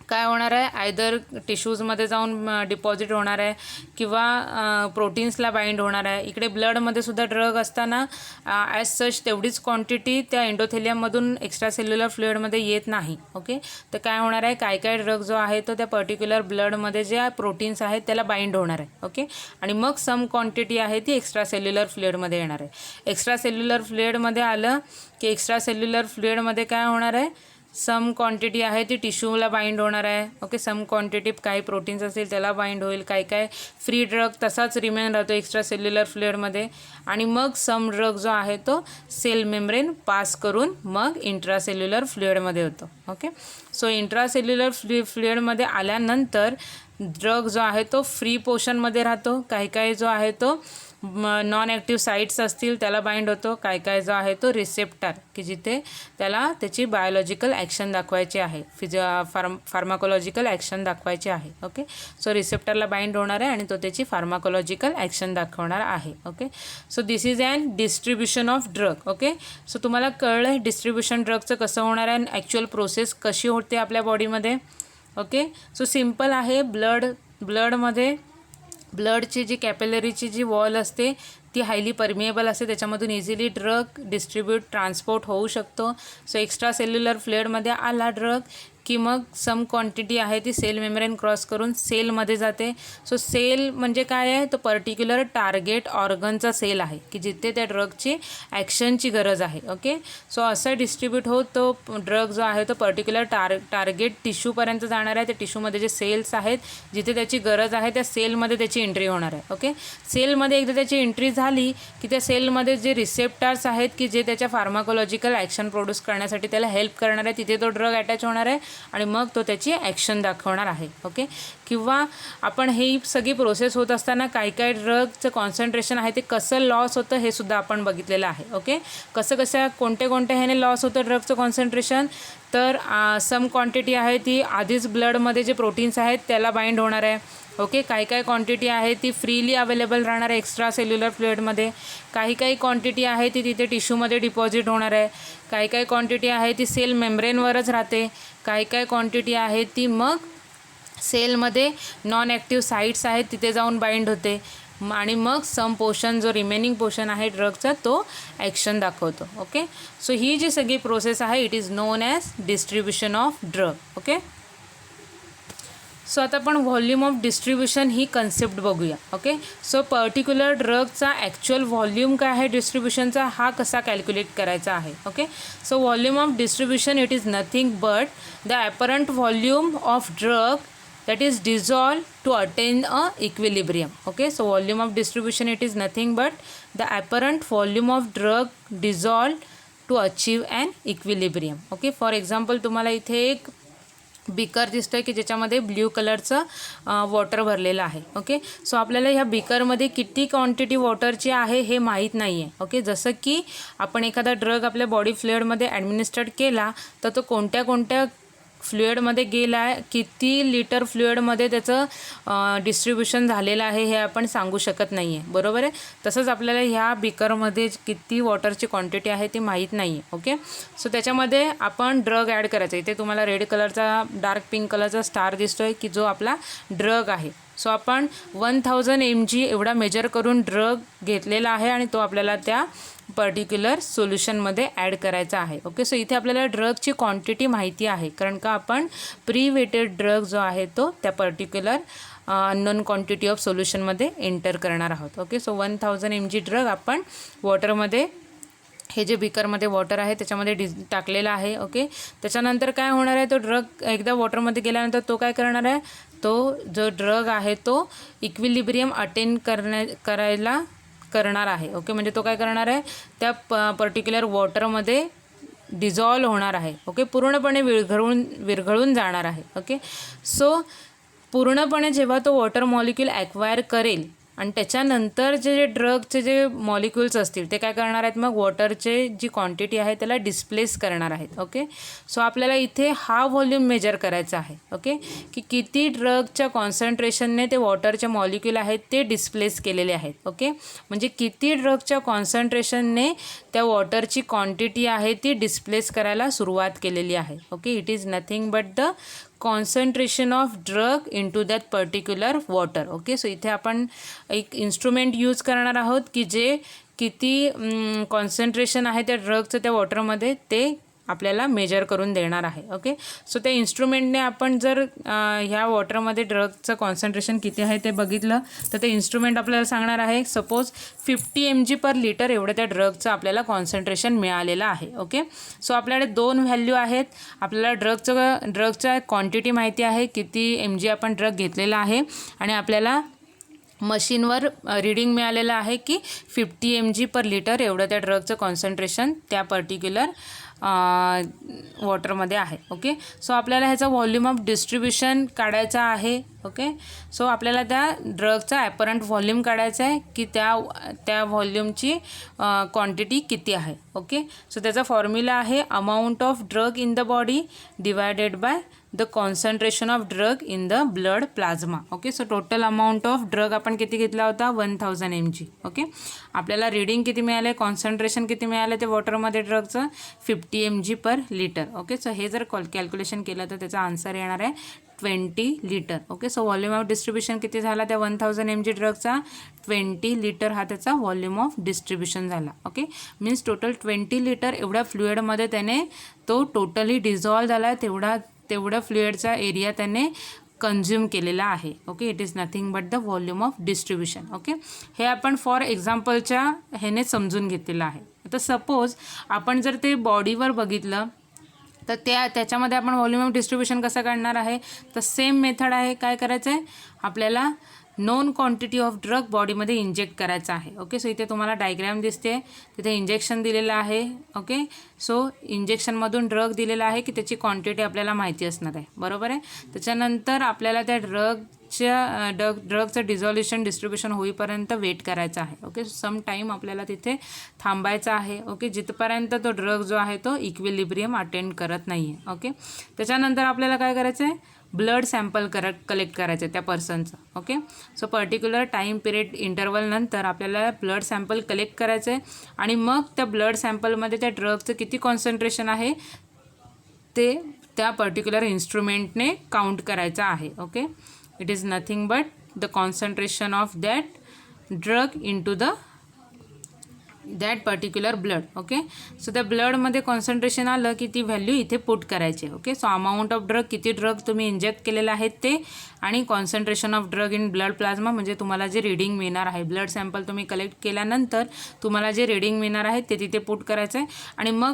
S1: काय होणार आहे, आयदर टिश्यूजमध्ये जाऊन डिपॉझिट होणार आहे किंवा प्रोटीन्सला बाइंड होणार आहे. इकडे ब्लडमध्ये सुद्धा ड्रग असताना ॲज सच तेवढीच क्वांटिटी त्या एंडोथेलियममधून एक्स्ट्रा सेल्युलर फ्लुइडमध्ये येत नाही. ओके, तर काय होणार आहे, काय ड्रग जो आहे तो त्या पर्टिक्युलर ब्लडमध्ये ज्या प्रोटीन्स आहेत त्याला बाइंड होणार आहे. ओके, आणि मग सम क्वांटिटी आहे ती एक्स्ट्रा सेल्युलर फ्लुइडमध्ये येणार आहे. एक्स्ट्रा सेल्युलर फ्लुइडमध्ये आलं की एक्स्ट्रा सेल्युलर फ्लुइडमध्ये काय होणार आहे, सम क्वांटिटी आहे ती टिश्यूला बाइंड होणार आहे. ओके, सम क्वांटिटी काही प्रोटीन्स असतील त्याला बाइंड होईल, काय फ्री ड्रग तसाच रिमेन राहतो एक्स्ट्रा सेल्युलर फ्लुइडमध्ये. आणि मग सम ड्रग जो आहे तो सेल मेम्ब्रेन पास करून मग इंट्रासेल्युलर फ्लुइडमध्ये होतो. ओके, सो इंट्रासेल्युलर फ्लुइडमध्ये आल्यानंतर ड्रग जो आहे तो फ्री पोर्शनमध्ये राहतो, काही काही जो आहे तो नॉन ॲक्टिव्ह साईट्स असतील त्याला बाइंड होतो, काय काय जो आहे तो रिसेप्टर की जिथे त्याला त्याची बायोलॉजिकल ॲक्शन दाखवायची आहे, फार्माकोलॉजिकल ॲक्शन दाखवायची आहे. ओके, सो रिसेप्टरला बाइंड होणार आहे आणि तो त्याची फार्माकोलॉजिकल ॲक्शन दाखवणार आहे. Okay, so this is an distribution of drug. Okay, so तुम्हाला कळलं आहे डिस्ट्रीब्युशन ड्रगचं कसं होणार आहे, ॲक्च्युअल प्रोसेस कशी होते आपल्या बॉडीमध्ये. ओके, सो सिम्पल आहे. ब्लडमध्ये ब्लडची जी कॅपिलरीची जी वॉल असते ती हायली परमिएबल असते, त्याच्यामधून इझिली ड्रग ट्रान्सपोर्ट होऊ शकतो. सो एक्स्ट्रा सेल्युलर फ्लुइडमध्ये आला ड्रग की मग सम क्वांटिटी आहे ती सेल मेम्ब्रेन क्रॉस करून सेलमध्ये जाते. सो सेल म्हणजे काय आहे, तो पर्टिक्युलर टार्गेट ऑर्गनचा सेल आहे की जिथे त्या ड्रगची ॲक्शनची गरज आहे. ओके, सो असं डिस्ट्रीब्यूट होत तो ड्रग जो आहे तो पर्टिक्युलर टार्गेट टिश्यूपर्यंत जाणार आहे. त्या टिश्यूमध्ये जे सेल्स आहेत जिथे त्याची गरज आहे त्या सेलमध्ये त्याची एंट्री होणार आहे. ओके, सेलमध्ये एकदा त्याची एंट्री झाली की त्या सेलमध्ये जे रिसेप्टर्स आहेत की जे त्याच्या फार्माकोलॉजिकल ॲक्शन प्रोड्यूस करण्यासाठी त्याला हेल्प करणार आहे तिथे तो ड्रग अटॅच होणार आहे आणि मग तो त्याची ॲक्शन दाखवणार आहे. ओके, किंवा आपण ही सगळी प्रोसेस होत असताना काही काही ड्रगचं कॉन्सन्ट्रेशन आहे ते कसं लॉस होतं हे सुद्धा आपण बघितलेलं आहे. ओके, कसं कोणते ह्याने लॉस होतं ड्रगचं कॉन्सन्ट्रेशन, तर सम क्वांटिटी आहे ती आधीच ब्लडमध्ये जे प्रोटीन्स आहेत त्याला बाइंड होणार आहे. ओके, काही क्वांटिटी आहे ती फ्रीली अवेलेबल राहणार आहे एक्स्ट्रा सेल्युलर फ्लुइडमध्ये, काही क्वांटिटी आहे ती तिथे टिश्यूमध्ये डिपॉझिट होणार आहे, काही क्वांटिटी आहे ती सेल मेम्ब्रेनवरच राहते, काही क्वांटिटी आहे ती मग सेलमध्ये नॉन ॲक्टिव्ह साईट्स आहेत तिथे जाऊन बाइंड होते आणि मग सम पोर्शन जो रिमेनिंग पोर्शन आहे ड्रगचा तो ॲक्शन दाखवतो. ओके, सो ही जी सगळी प्रोसेस आहे it is known as distribution of drug. Okay, so आता आपण व्हॉल्यूम ऑफ डिस्ट्रीब्युशन ही कन्सेप्ट बघूया. ओके, सो पर्टिक्युलर ड्रगचा ॲक्च्युअल व्हॉल्यूम काय आहे डिस्ट्रीब्युशनचा हा कसा कॅल्क्युलेट करायचा आहे. Okay, so volume of distribution it is nothing but the apparent volume of drug that is dissolved to attain a equilibrium. Okay, so volume of distribution it is nothing but the apparent volume of drug dissolved to achieve an equilibrium. Okay, for example तुम्हाला इथे एक beaker दिसतोय की ज्याच्यामध्ये blue कलरचं water भरलेलं आहे. Okay, so आपल्याला ह्या बीकरमध्ये किती क्वांटिटी वॉटरची आहे हे माहीत नाही आहे. ओके, जसं की आपण एखादा ड्रग आपल्या बॉडी फ्लुइडमध्ये ॲडमिनिस्ट्रेट केला तर तो कोणत्या फ्लुइडमध्ये गेला आहे, किती लिटर फ्लुइडमध्ये त्याचं डिस्ट्रीब्युशन झालेलं आहे हे आपण सांगू शकत नाही आहे. बरोबर आहे, तसंच आपल्याला ह्या बीकरमध्ये किती वॉटरची क्वांटिटी आहे ती माहीत नाही आहे. ओके, सो त्याच्यामध्ये आपण ड्रग ॲड करायचा. इथे तुम्हाला रेड कलरचा डार्क पिंक कलरचा स्टार दिसतो आहे की जो आपला ड्रग आहे. सो आपण 1000 mg एवढा मेजर करून ड्रग घेतलेला आहे आणि तो आपल्याला त्या पर्टिक्युलर सोल्युशनमध्ये ॲड करायचा आहे. ओके, सो इथे आपल्याला ड्रगची क्वांटिटी माहिती आहे कारण का आपण प्रीवेटेड ड्रग जो आहे तो त्या पर्टिक्युलर अननोन क्वांटिटी ऑफ सोल्युशनमध्ये एंटर करणार आहोत. ओके, सो 1000 mg ड्रग आपण वॉटरमध्ये हे जे बीकरमध्ये वॉटर आहे त्याच्यामध्ये टाकलेलं आहे. ओके, त्याच्यानंतर काय होणार आहे, तो ड्रग एकदा वॉटरमध्ये गेल्यानंतर तो काय करणार आहे, तो जो ड्रग आहे तो इक्विलिब्रियम अटेन करायला करणार आहे. ओके, म्हणजे तो काय करणार आहे, त्या पर्टिक्युलर वॉटरमध्ये डिझॉल्व होणार आहे. ओके, पूर्णपणे विरघळून जाणार आहे. ओके, सो पूर्णपणे जेव्हा तो वॉटर मॉलिक्यूल ॲक्वायर करेल आणि त्याच्यानंतर जे ड्रगचे जे मॉलिक्युल्स असतील ते काय करणार आहेत, मग वॉटरचे जी क्वांटिटी आहे त्याला डिस्प्लेस करणार आहेत. ओके, सो आपल्याला इथे हा व्हॉल्यूम मेजर करायचा आहे. ओके, की किती ड्रगच्या कॉन्सन्ट्रेशनने ते वॉटरचे मॉलिक्यूल आहेत ते डिस्प्लेस केलेले आहेत. ओके, म्हणजे किती ड्रगच्या कॉन्सन्ट्रेशनने त्या वॉटरची क्वांटिटी आहे ती डिस्प्लेस करायला सुरुवात केलेली आहे. Okay, it is nothing but the concentration of drug into that particular water. Okay, so इथे आपण एक इन्स्ट्रुमेंट यूज करणार आहोत की जे किती कॉन्सन्ट्रेशन आहे त्या ड्रगचं त्या वॉटरमध्ये ते आपल्याला मेजर करून देणार आहे. ओके, सो त्या इन्स्ट्रुमेंटने आपण जर ह्या वॉटरमध्ये ड्रगचं कॉन्सन्ट्रेशन किती आहे ते बघितलं तर ते इन्स्ट्रुमेंट आपल्याला सांगणार आहे सपोज 50 mg/L एवढं त्या ड्रगचं आपल्याला कॉन्सन्ट्रेशन मिळालेलं आहे. ओके, सो आपल्याकडे 2 व्हॅल्यू आहेत. आपल्याला ड्रगच्या क्वांटिटी माहिती आहे किती mg आपण ड्रग घेतलेला आहे आणि आपल्याला मशीनवर रीडिंग मिळालेलं आहे की 50 mg/L एवढं त्या ड्रगचं कॉन्सन्ट्रेशन त्या पर्टिक्युलर वॉटरमध्ये आहे. ओके, सो आपल्याला ह्याचा व्हॉल्यूम ऑफ डिस्ट्रीब्युशन काढायचा आहे. ओके. सो आपल्याला त्या ड्रगचा ॲपरंट व्हॉल्यूम काढायचा आहे की त्या व्हॉल्यूमची क्वांटिटी किती आहे. ओके. सो त्याचा फॉर्म्युला आहे amount of drug in the body divided by the concentration of drug in the blood plasma. Okay. So total amount of drug आपण किती घेतला होता 1000 mg. ओके. आपल्याला रीडिंग किती मिळाले, कॉन्सन्ट्रेशन किती मिळाले ते वॉटरमध्ये ड्रगचं 50 mg per litre. Okay. So हे जर कॅल्क्युलेशन केलं तर त्याचा आन्सर येणार आहे 20 litre. Okay. So volume of distribution किती झाला त्या 1000 mg ड्रगचा 20 लिटर हा त्याचा व्हॉल्यूम ऑफ डिस्ट्रीब्युशन झाला. ओके. मीन्स टोटल 20 लिटर एवढ्या फ्लुइडमध्ये त्याने तो टोटली डिझॉल्व झाला तेवढा फ्लुइडचा एरिया त्याने कन्झ्युम केलेला आहे. Okay. It is nothing but the volume of distribution. Okay. हे आपण फॉर एक्झाम्पलच्या ह्याने समजून घेतलेलं आहे. आता सपोज आपण जर ते बॉडीवर बघितलं तर त्याच्यामध्ये आपण व्हॉल्यूम ऑफ डिस्ट्रीब्युशन कसं काढणार आहे, तर सेम मेथड आहे. काय करायचं आहे, आपल्याला नोन क्वांटिटी ऑफ ड्रग बॉडीमध्ये इंजेक्ट करायचं आहे. ओके. सो इथे तुम्हाला डायग्रॅम दिसते, तिथे इंजेक्शन दिलेलं आहे. ओके. सो इंजेक्शनमधून ड्रग दिलेला आहे की त्याची क्वांटिटी आपल्याला माहिती असणार आहे, बरोबर आहे. त्याच्यानंतर आपल्याला त्या ड्रगचं डिझॉल्युशन डिस्ट्रीब्युशन होईपर्यंत वेट करायचं आहे. ओके. सम टाईम आपल्याला तिथे थांबायचं आहे. ओके. जिथपर्यंत तो ड्रग जो आहे तो इक्विलिब्रियम अटेंड करत नाही आहे. ओके. त्याच्यानंतर आपल्याला काय करायचं आहे, ब्लड सॅम्पल कलेक्ट करायचं आहे त्या पर्सनचं. Okay. So particular time period इंटरवलनंतर आपल्याला ब्लड सॅम्पल कलेक्ट करायचं आहे आणि मग त्या ब्लड सॅम्पलमध्ये त्या ड्रगचं किती कॉन्सन्ट्रेशन आहे ते त्या पर्टिक्युलर इन्स्ट्रुमेंटने काउंट करायचं आहे. Okay. It is nothing but the concentration of that drug into that particular blood. Okay. So त्या ब्लडमध्ये कॉन्सन्ट्रेशन आलं की ती व्हॅल्यू इथे पुट करायची. Okay. So amount of drug, किती ड्रग तुम्ही इंजेक्ट केलेले आहेत ते, आणि concentration of drug in blood plasma म्हणजे तुम्हाला जे रीडिंग मिळणार आहे, ब्लड सॅम्पल तुम्ही कलेक्ट केल्यानंतर तुम्हाला जे रीडिंग मिळणार आहे ते तिथे पुट करायचं आहे. आणि मग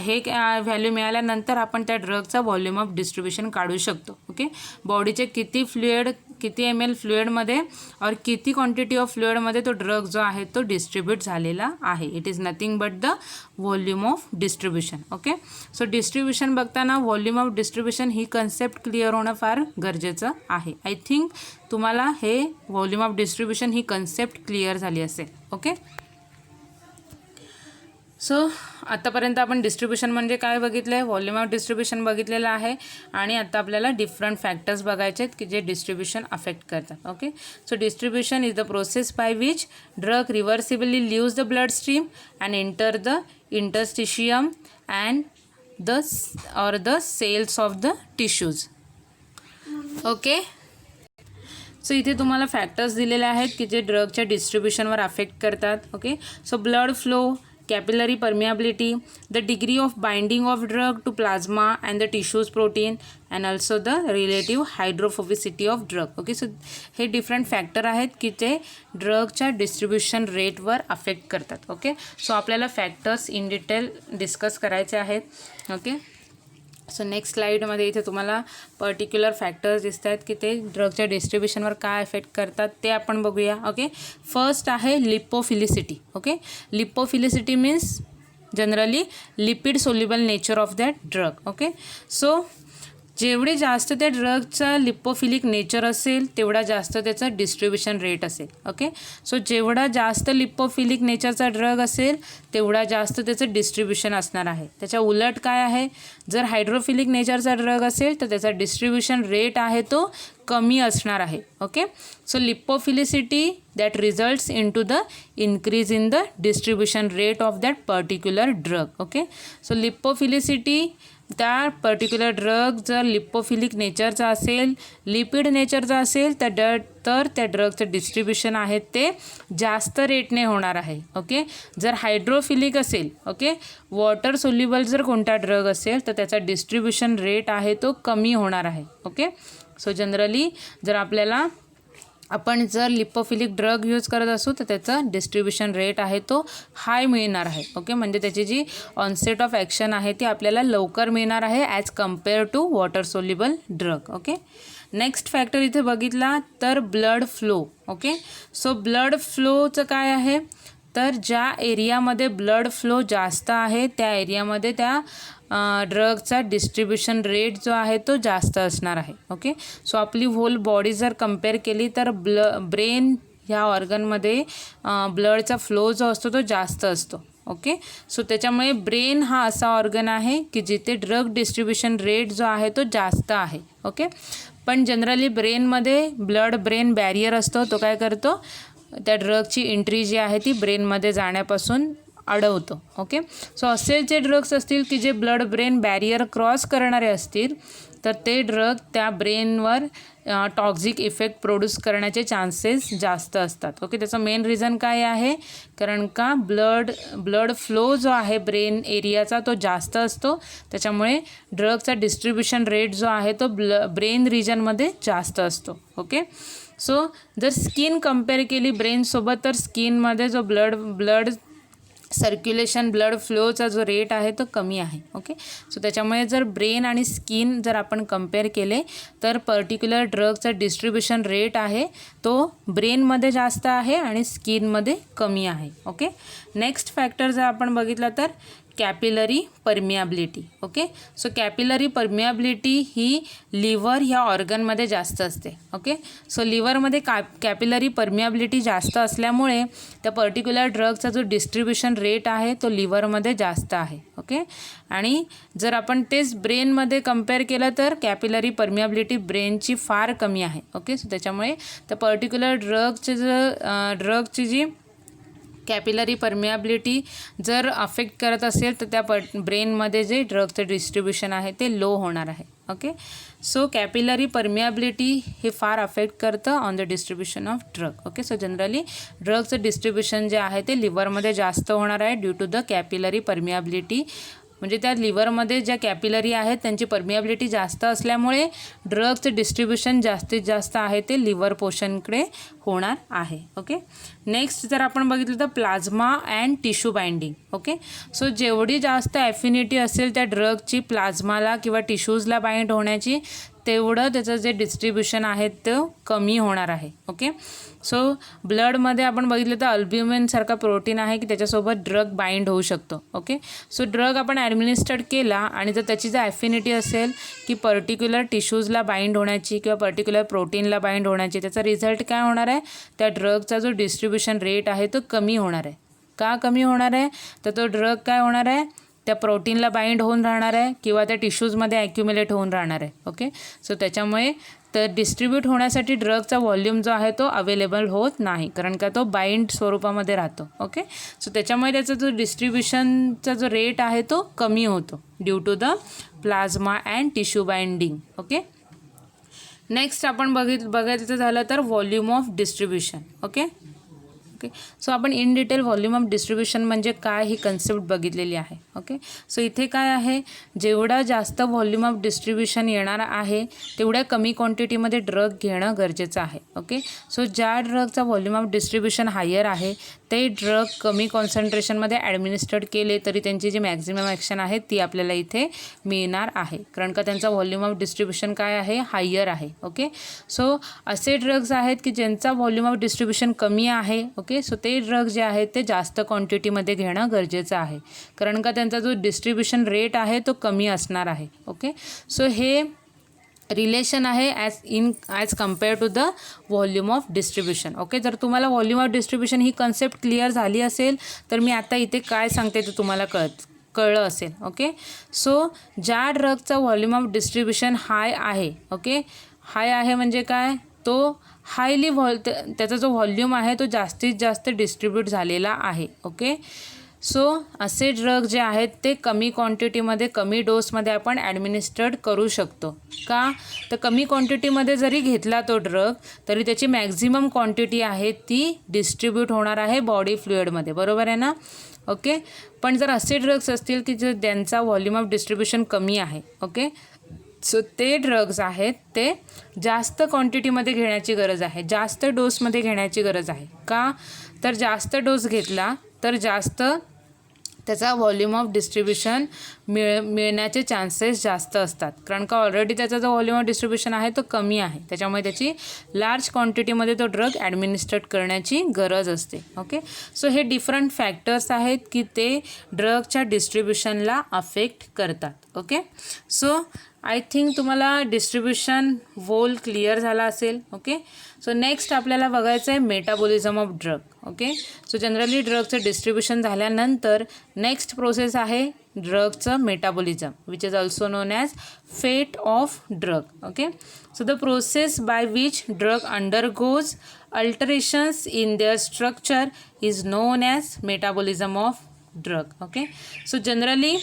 S1: हे व्हॅल्यू मिळाल्यानंतर आपण त्या ड्रगचा व्हॉल्यूम ऑफ डिस्ट्रीब्युशन काढू शकतो. ओके. बॉडीचे किती ml फ्लुइडमध्ये और किती क्वांटिटी ऑफ फ्लुइडमध्ये तो ड्रग जो आहे तो डिस्ट्रीब्यूट झालेला आहे. It is nothing but the volume of distribution. Okay. So distribution बघताना व्हॉल्यूम ऑफ डिस्ट्रीब्युशन ही कन्सेप्ट क्लिअर होणं फार गरजेचं आहे. आय थिंक तुम्हाला हे व्हॉल्यूम ऑफ डिस्ट्रीब्युशन ही कन्सेप्ट क्लिअर झाली असेल. ओके. सो आत्तापर्यंत आपण डिस्ट्रीब्युशन म्हणजे काय बघितलं आहे, व्हॉल्यूम ऑफ डिस्ट्रीब्युशन बघितलेलं आहे. आणि आता आपल्याला डिफरंट फॅक्टर्स बघायचे आहेत की जे डिस्ट्रीब्युशन अफेक्ट करतात. Okay. So distribution is the process by which drug reversibly leaves the blood stream and enter the interstitium and the cells of the tissues. Okay. So इथे तुम्हाला फॅक्टर्स दिलेले आहेत की जे ड्रगच्या डिस्ट्रीब्युशनवर अफेक्ट करतात. Okay. So blood flow, capillary permeability, the degree of binding of drug to plasma and the tissues protein, and also the relative hydrophobicity of drug. Okay. So हे डिफरंट फॅक्टर आहेत की ते ड्रगच्या डिस्ट्रीब्युशन रेटवर अफेक्ट करतात. Okay. So आपल्याला factors in detail discuss करायचे आहेत. Okay. So next स्लाईडमध्ये इथे तुम्हाला पर्टिक्युलर फॅक्टर्स दिसत आहेत की ते ड्रगच्या डिस्ट्रीब्युशनवर काय इफेक्ट करतात ते आपण बघूया. ओके. फर्स्ट आहे lipophilicity. Okay. Lipophilicity means generally lipid soluble nature of that drug. Okay. So जेवढे जास्त त्या ड्रगचा लिपोफिलिक नेचर असेल तेवढा जास्त त्याचा डिस्ट्रीब्युशन रेट असेल. ओके. सो जेवढा जास्त लिपोफिलिक नेचरचा ड्रग असेल तेवढा जास्त त्याचं डिस्ट्रीब्युशन असणार आहे. त्याच्या उलट काय आहे, जर हायड्रोफिलिक नेचरचा ड्रग असेल तर त्याचा डिस्ट्रीब्युशन रेट आहे तो कमी असणार आहे. Okay. So lipophilicity that results into the increase in the distribution rate of that particular drug. Okay. So lipophilicity त्या पर्टिक्युलर ड्रग जर लिपोफिलिक नेचरचा असेल, लिपिड नेचरचा असेल तर त्या ड्रगचं डिस्ट्रीब्युशन आहे ते जास्त रेटने होणार आहे. ओके. जर हायड्रोफिलिक असेल, ओके, वॉटर सोल्युबल जर कोणता ड्रग असेल तर त्याचा डिस्ट्रीब्युशन रेट आहे तो कमी होणार आहे. ओके. सो जनरली जर आपण जर लिपोफिलिक ड्रग यूज करत असू तर त्याचा डिस्ट्रीब्युशन रेट आहे तो हाय मिळणार आहे. ओके. म्हणजे त्याची जी ऑनसेट ऑफ ॲक्शन आहे ती आपल्याला लवकर मिळणार आहे as compare to water soluble drug. Okay. Next factor इथे बघितला तर blood flow. Okay. So blood फ्लोचं काय आहे तर ज्या एरियामध्ये ब्लड फ्लो जास्त आहे त्या एरियामध्ये त्या ड्रगचा डिस्ट्रीब्युशन रेट जो आहे तो जास्त असणार आहे. ओके, सो आपली होल बॉडी जर कंपेअर केली तर ब्रेन ह्या ऑर्गनमध्ये ब्लडचा फ्लो जो असतो तो जास्त असतो. ओके, सो त्याच्यामुळे ब्रेन हा असा ऑर्गन आहे की जिथे ड्रग डिस्ट्रीब्युशन रेट जो आहे तो जास्त आहे. ओके, पण जनरली ब्रेनमध्ये ब्लड ब्रेन बॅरियर असतो, तो काय करतो, त्या ड्रगची एंट्री जी आहे ती ब्रेनमध्ये जाण्यापासून अडवतो. ओके, सो असे जे ड्रग्स असतील की जे ब्लड ब्रेन बॅरियर क्रॉस करणारे असतील तर ते ड्रग त्या ब्रेनवर टॉक्झिक इफेक्ट प्रोड्यूस करण्याचे चान्सेस जास्त असतात. ओके, त्याचं मेन रिझन काय आहे, कारण का ब्लड फ्लो जो आहे ब्रेन एरियाचा तो जास्त असतो, त्याच्यामुळे ड्रगचा डिस्ट्रीब्युशन रेट जो आहे तो ब्रेन रिजनमध्ये जास्त असतो. ओके, सो जर स्किन कंपेअर केली ब्रेनसोबत तर स्किनमध्ये जो ब्लड सर्क्युलेशन ब्लड फ्लोचा जो रेट आहे तो कमी आहे. ओके, सो त्याच्यामुळे जर ब्रेन आणि स्किन जर आपण कंपेअर केले तर पर्टिक्युलर ड्रगचा डिस्ट्रीब्युशन रेट आहे तो ब्रेनमध्ये जास्त आहे आणि स्किनमध्ये कमी आहे. ओके, नेक्स्ट फॅक्टर जर आपण बघितला तर capillary permeability. Okay, so capillary permeability ही लिव्हर ह्या ऑर्गनमध्ये जास्त असते. ओके, सो लिव्हरमध्ये कॅपिलरी परमियाबिलिटी जास्त असल्यामुळे त्या पर्टिक्युलर ड्रगचा जो डिस्ट्रीब्युशन रेट आहे तो लिव्हरमध्ये जास्त आहे. ओके, आणि जर आपण तेच ब्रेनमध्ये कंपेअर केलं तर कॅपिलरी परमियाबिलिटी ब्रेनची फार कमी आहे. ओके, सो त्याच्यामुळे त्या पर्टिक्युलर ड्रगची जी कॅपिलरी परमियाबिलिटी जर अफेक्ट करत असेल तर त्या ब्रेनमध्ये जे ड्रगचं डिस्ट्रीब्युशन आहे ते लो होणार आहे. ओके, सो कॅपिलरी परमियाबिलिटी हे फार अफेक्ट करतं on the distribution of drug. Okay, so generally ड्रगचं डिस्ट्रीब्युशन जे आहे ते लिव्हरमध्ये जास्त होणार आहे due to the capillary permeability. म्हणजे त्या लिव्हरमध्ये ज्या कॅपिलरी आहेत त्यांची परमियाबिलिटी जास्त असल्यामुळे ड्रगचं डिस्ट्रीब्युशन जास्तीत जास्त आहे ते लिव्हर पोर्शनकडे होणार आहे. ओके, नेक्स्ट जर आपण बघितलं तर plasma and tissue binding. Okay, so जेवढी जास्त ॲफिनिटी असेल त्या ड्रगची प्लाझ्माला किंवा टिश्यूजला बाइंड होण्याची तेवढं त्याचं जे डिस्ट्रीब्युशन आहे ते कमी होणार आहे. ओके, सो ब्लडमध्ये आपण बघितलं तर अल्ब्युमिनसारखा प्रोटीन आहे की त्याच्यासोबत ड्रग बाइंड होऊ शकतो. ओके, सो ड्रग आपण ॲडमिनिस्टर्ड केला आणि जर त्याची जर ॲफिनिटी असेल की पर्टिक्युलर टिश्यूजला बाइंड होण्याची किंवा पर्टिक्युलर प्रोटीनला बाइंड होण्याची, त्याचा रिझल्ट काय होणार आहे, त्या ड्रगचा जो डिस्ट्रीब्युशन रेट आहे तो कमी होणार आहे. का कमी होणार आहे, तर तो ड्रग काय होणार आहे, त्या प्रोटीनला बाइंड होऊन राहणार आहे किंवा त्या टिश्यूजमध्ये ॲक्युम्युलेट होऊन राहणार आहे. ओके, सो त्याच्यामुळे तर डिस्ट्रीब्यूट होण्यासाठी ड्रगचा व्हॉल्यूम जो आहे तो अवेलेबल होत नाही, कारण का तो बाइंड स्वरूपामध्ये राहतो. ओके, सो त्याच्यामुळे त्याचा जो डिस्ट्रीब्युशनचा जो रेट आहे तो कमी होतो due to the plasma and tissue binding. Okay, next आपण बघायचं झालं तर volume of distribution. Okay, so आपण in detail volume of distribution म्हणजे काय ही कन्सेप्ट बघितलेली आहे. ओके, सो इथे काय आहे, जेवढा जास्त व्हॉल्यूम ऑफ डिस्ट्रीब्युशन येणार आहे तेवढ्या कमी क्वांटिटीमध्ये ड्रग घेणं गरजेचं आहे. ओके, सो ज्या ड्रगचा व्हॉल्यूम ऑफ डिस्ट्रीब्युशन हायर आहे ते ड्रग कमी कॉन्सन्ट्रेशनमध्ये ॲडमिनिस्टर्ड केले तरी त्यांची जी मॅक्झिमम ॲक्शन आहे ती आपल्याला इथे मिळणार आहे, कारण का त्यांचा व्हॉल्यूम ऑफ डिस्ट्रीब्युशन काय आहे, हायर आहे. ओके, सो असे ड्रग्स आहेत की ज्यांचा व्हॉल्यूम ऑफ डिस्ट्रीब्युशन कमी आहे. ओके, सो ते ड्रग जे आहेत ते जास्त क्वांटिटीमध्ये घेणं गरजेचं आहे, कारण का त्यांचा जो डिस्ट्रीब्युशन रेट आहे तो कमी असणार आहे. ओके, सो हे रिलेशन आहे as compare to the volume of distribution. Okay, जर तुम्हाला व्हॉल्यूम ऑफ डिस्ट्रीब्युशन ही कन्सेप्ट क्लिअर झाली असेल तर मी आता इथे काय सांगते ते तुम्हाला कळलं असेल. ओके, सो ज्या ड्रगचा व्हॉल्यूम ऑफ डिस्ट्रीब्युशन हाय आहे, ओके, हाय आहे म्हणजे काय, तो हायली त्याचा जो व्हॉल्यूम आहे तो जास्तीत जास्त डिस्ट्रीब्यूट झालेला आहे. ओके, सो असे ड्रग जे आहेत ते कमी क्वांटिटीमध्ये कमी डोसमध्ये आपण ॲडमिनिस्टर्ड करू शकतो. का, तर कमी क्वांटिटीमध्ये जरी घेतला तो ड्रग तरी त्याची मॅक्झिमम क्वांटिटी आहे ती डिस्ट्रीब्यूट होणार आहे बॉडी फ्लुइडमध्ये, बरोबर आहे ना. ओके, पण जर असे ड्रग्स असतील की जे त्यांचा व्हॉल्यूम ऑफ डिस्ट्रीब्युशन कमी आहे, ओके, सो ते ड्रग्स आहेत ते जास्त क्वांटिटीमध्ये घेण्याची गरज आहे, जास्त डोसमध्ये घेण्याची गरज आहे. का, तर जास्त डोस घेतला तर जास्त त्याचा व्हॉल्यूम ऑफ डिस्ट्रीब्युशन मिळण्याचे चान्सेस जास्त असतात, कारण का ऑलरेडी त्याचा जो व्हॉल्यूम ऑफ डिस्ट्रीब्युशन आहे तो कमी आहे, त्याच्यामुळे त्याची लार्ज क्वांटिटीमध्ये तो ड्रग ॲडमिनिस्ट्रेट करण्याची गरज असते. ओके, सो हे डिफरंट फॅक्टर्स आहेत की ते ड्रगच्या डिस्ट्रीब्युशनला अफेक्ट करतात. ओके, सो आय थिंक तुम्हाला डिस्ट्रीब्युशन व्होल क्लिअर झाला असेल. ओके, सो नेक्स्ट आपल्याला बघायचं आहे metabolism of drug. Okay, so generally ड्रगचं डिस्ट्रीब्युशन झाल्यानंतर नेक्स्ट प्रोसेस आहे ड्रगचं metabolism, which is also known as fate of drug. Okay, so the process by which drug undergoes alterations in their structure is known as metabolism of drug. Okay, so generally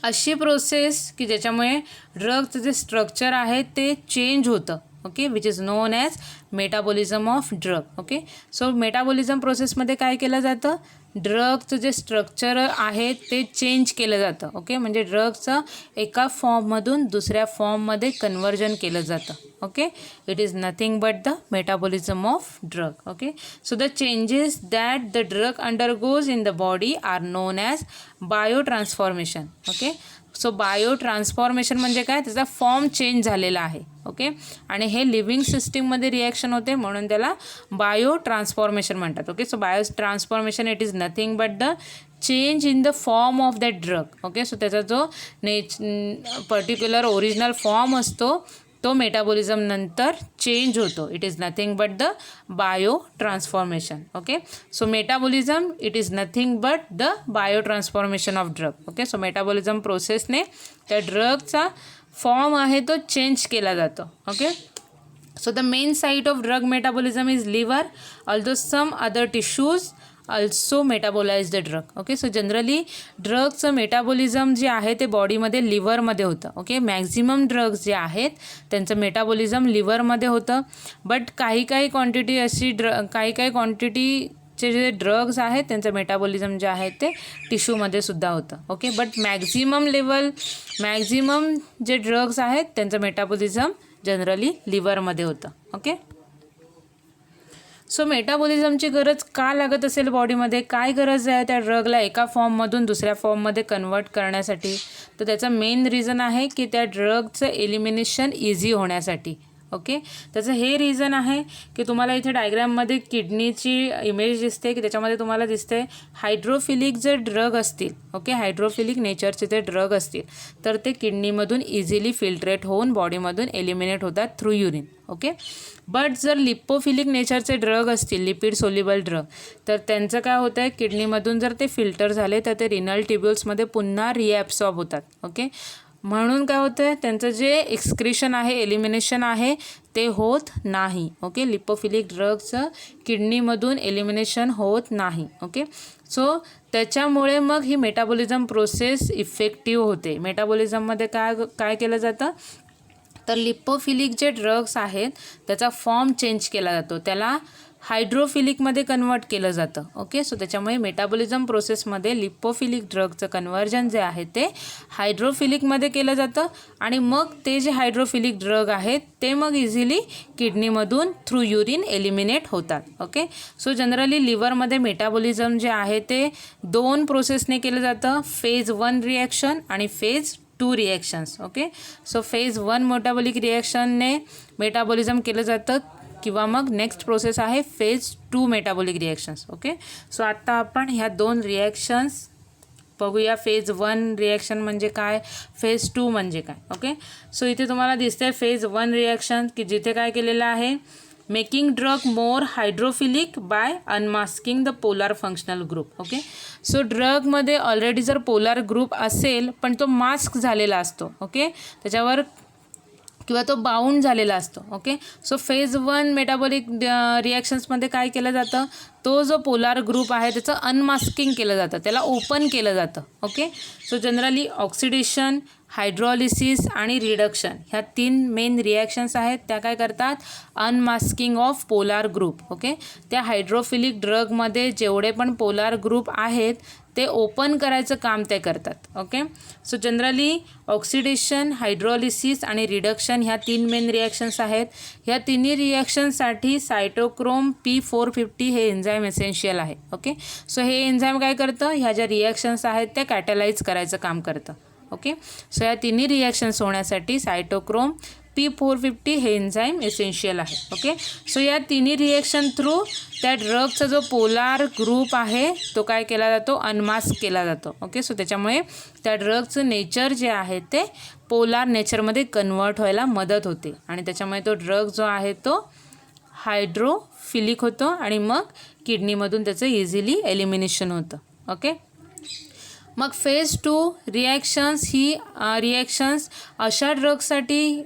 S1: अशी process की ज्याच्यामुळे ड्रगचं जे structure आहे ते change होतं. Okay, which is known as metabolism of drug. Okay, so metabolism प्रोसेसमध्ये काय केलं जातं, ड्रगचं जे स्ट्रक्चर आहे ते चेंज केलं जातं. ओके, म्हणजे ड्रगचं एका फॉर्ममधून दुसऱ्या फॉर्ममध्ये कन्वर्जन केलं जातं. Okay, it is nothing but the metabolism of drug. Okay, so the changes that the drug undergoes in the body are known as biotransformation. Okay, so biotransformation म्हणजे काय, त्याचा फॉर्म चेंज झालेला आहे. ओके, आणि हे living सिस्टीममध्ये reaction होते म्हणून त्याला बायोट्रान्सफॉर्मेशन म्हणतात. Okay, so biotransformation it is nothing but the change in the form of that drug. Okay, so त्याचा जो पर्टिक्युलर ओरिजिनल फॉर्म असतो तो मेटाबॉलिझम नंतर चेंज होतो. It is nothing but the biotransformation. Okay, so metabolism it is nothing but the biotransformation of drug. Okay, so metabolism प्रोसेसने त्या ड्रगचा form आहे तो चेंज केला जातो. Okay, so the main site of drug metabolism is liver, although some other tissues also metabolize the drug. Okay, so generally ड्रगचं metabolism जे आहे ते बॉडीमध्ये लिव्हरमध्ये होतं. ओके, मॅक्झिमम ड्रग्स जे आहेत त्यांचं मेटाबॉलिझम लिव्हरमध्ये होतं, बट काही क्वांटिटी अशी काही क्वांटिटीचे जे ड्रग्स आहेत त्यांचं मेटाबॉलिझम जे आहे ते टिश्यूमध्ये सुद्धा होतं. ओके, बट मॅक्झिमम जे ड्रग्स आहेत त्यांचं मेटाबॉलिझम जनरली लिव्हरमध्ये होतं. ओके, सो मेटाबॉलिझमची गरज का लागत असेल बॉडीमध्ये, काय गरज आहे त्या ड्रगला एका फॉर्ममधून दुसऱ्या फॉर्ममध्ये कन्वर्ट करण्यासाठी, तर त्याचं मेन रिझन आहे की त्या ड्रगचं एलिमिनेशन इझी होण्यासाठी. ओके, त्याचं हे रिझन आहे की तुम्हाला इथे डायग्राममध्ये किडनीची इमेज दिसते की त्याच्यामध्ये तुम्हाला दिसते हायड्रोफिलिक जर ड्रग असतील, ओके, हायड्रोफिलिक नेचरचे ते ड्रग असतील तर ते किडनीमधून इझिली फिल्ट्रेट होऊन बॉडीमधून एलिमिनेट होतात थ्रू युरिन. ओके, बट जर लिपोफिलिक नेचरचे ड्रग असतील, लिपिड सोल्युबल ड्रग, तर त्यांचं काय होतं आहे, किडनीमधून जर ते फिल्टर झाले तर ते रिनल ट्युब्युल्समध्ये पुन्हा रिॲब्सॉर्ब होतात. ओके, म्हणून काय होतं आहे, त्यांचं जे एक्सक्रिशन आहे, एलिमिनेशन आहे ते होत नाही. ओके, लिपोफिलिक ड्रगचं किडनीमधून एलिमिनेशन होत नाही. ओके, सो त्याच्यामुळे मग ही मेटाबॉलिझम प्रोसेस इफेक्टिव्ह होते. मेटाबॉलिझममध्ये काय केलं जातं, तर लिपोफिलिक जे ड्रग्स आहेत त्याचा फॉर्म चेंज केला जातो, त्याला हायड्रोफिलिकमध्ये कन्वर्ट केलं जातं. ओके, सो त्याच्यामुळे मेटाबॉलिझम प्रोसेसमध्ये लिपोफिलिक ड्रगचं कन्वर्जन जे आहे ते हायड्रोफिलिकमध्ये केलं जातं आणि मग ते जे हायड्रोफिलिक ड्रग आहेत ते मग इझिली किडनीमधून थ्रू युरिन एलिमिनेट होतात. ओके, सो जनरली लिव्हरमध्ये मेटाबॉलिझम जे आहे ते 2 प्रोसेसने केलं जातं, फेज 1 रिॲक्शन आणि phase 2 reactions. Okay, so phase 1 metabolic रिॲक्शनने मेटाबॉलिझम केलं जातं किंवा मग नेक्स्ट प्रोसेस आहे phase 2 metabolic reactions. Okay, so आत्ता आपण ह्या 2 रिॲक्शन्स बघूया. फेज 1 रिॲक्शन म्हणजे काय, फेज 2 म्हणजे काय. ओके, सो इथे तुम्हाला दिसतंय फेज 1 रिॲक्शन की जिथे काय केलेलं आहे, making drug more hydrophilic by unmasking the polar functional group. Okay, so ड्रगमध्ये ऑलरेडी जर पोलार ग्रुप असेल पण तो मास्क झालेला असतो, ओके, त्याच्यावर किंवा तो बाउंड झालेला असतो. ओके, सो फेज 1 मेटाबॉलिक रिॲक्शन्समध्ये काय केलं जातं, तो जो पोलार ग्रुप आहे त्याचं अनमास्किंग केलं जातं, त्याला ओपन केलं जातं. Okay, so generally oxidation hydrolysis आणि रिडक्शन ह्या 3 मेन रिॲक्शन्स आहेत. त्या काय करतात, unmasking of polar group. Okay, त्या हायड्रोफिलिक ड्रगमध्ये जेवढे पण पोलार ग्रुप आहेत ते ओपन करायचं काम ते करतात. Okay, so generally oxidation, hydrolysis आणि रिडक्शन ह्या 3 मेन रिॲक्शन्स आहेत. ह्या तिन्ही रिॲक्शनसाठी सायटोक्रोम P450 हे एन्झाईम एसेन्शियल आहे. ओके, सो हे एन्झाईम काय करतं, ह्या ज्या रिॲक्शन्स आहेत त्या कॅटलाइज करायचं काम करतं. ओके, सो या तिन्ही रिॲक्शन्स होण्यासाठी सायटोक्रोम P450 हे एन्झाईम एसेन्शियल आहे. ओके, सो या तिन्ही रिॲक्शन थ्रू त्या ड्रगचा जो पोलार ग्रुप आहे तो काय केला जातो, अनमास्क केला जातो. ओके, सो त्याच्यामुळे त्या ड्रगचं नेचर जे आहे ते पोलार नेचरमध्ये कन्वर्ट व्हायला मदत होते आणि त्याच्यामुळे तो ड्रग जो आहे तो हायड्रोफिलिक होतो आणि मग किडनीमधून त्याचं इझिली एलिमिनेशन होतं. ओके, मग फेज 2 रिॲक्शन्स ही रिॲक्शन्स अशा ड्रग्ससाठी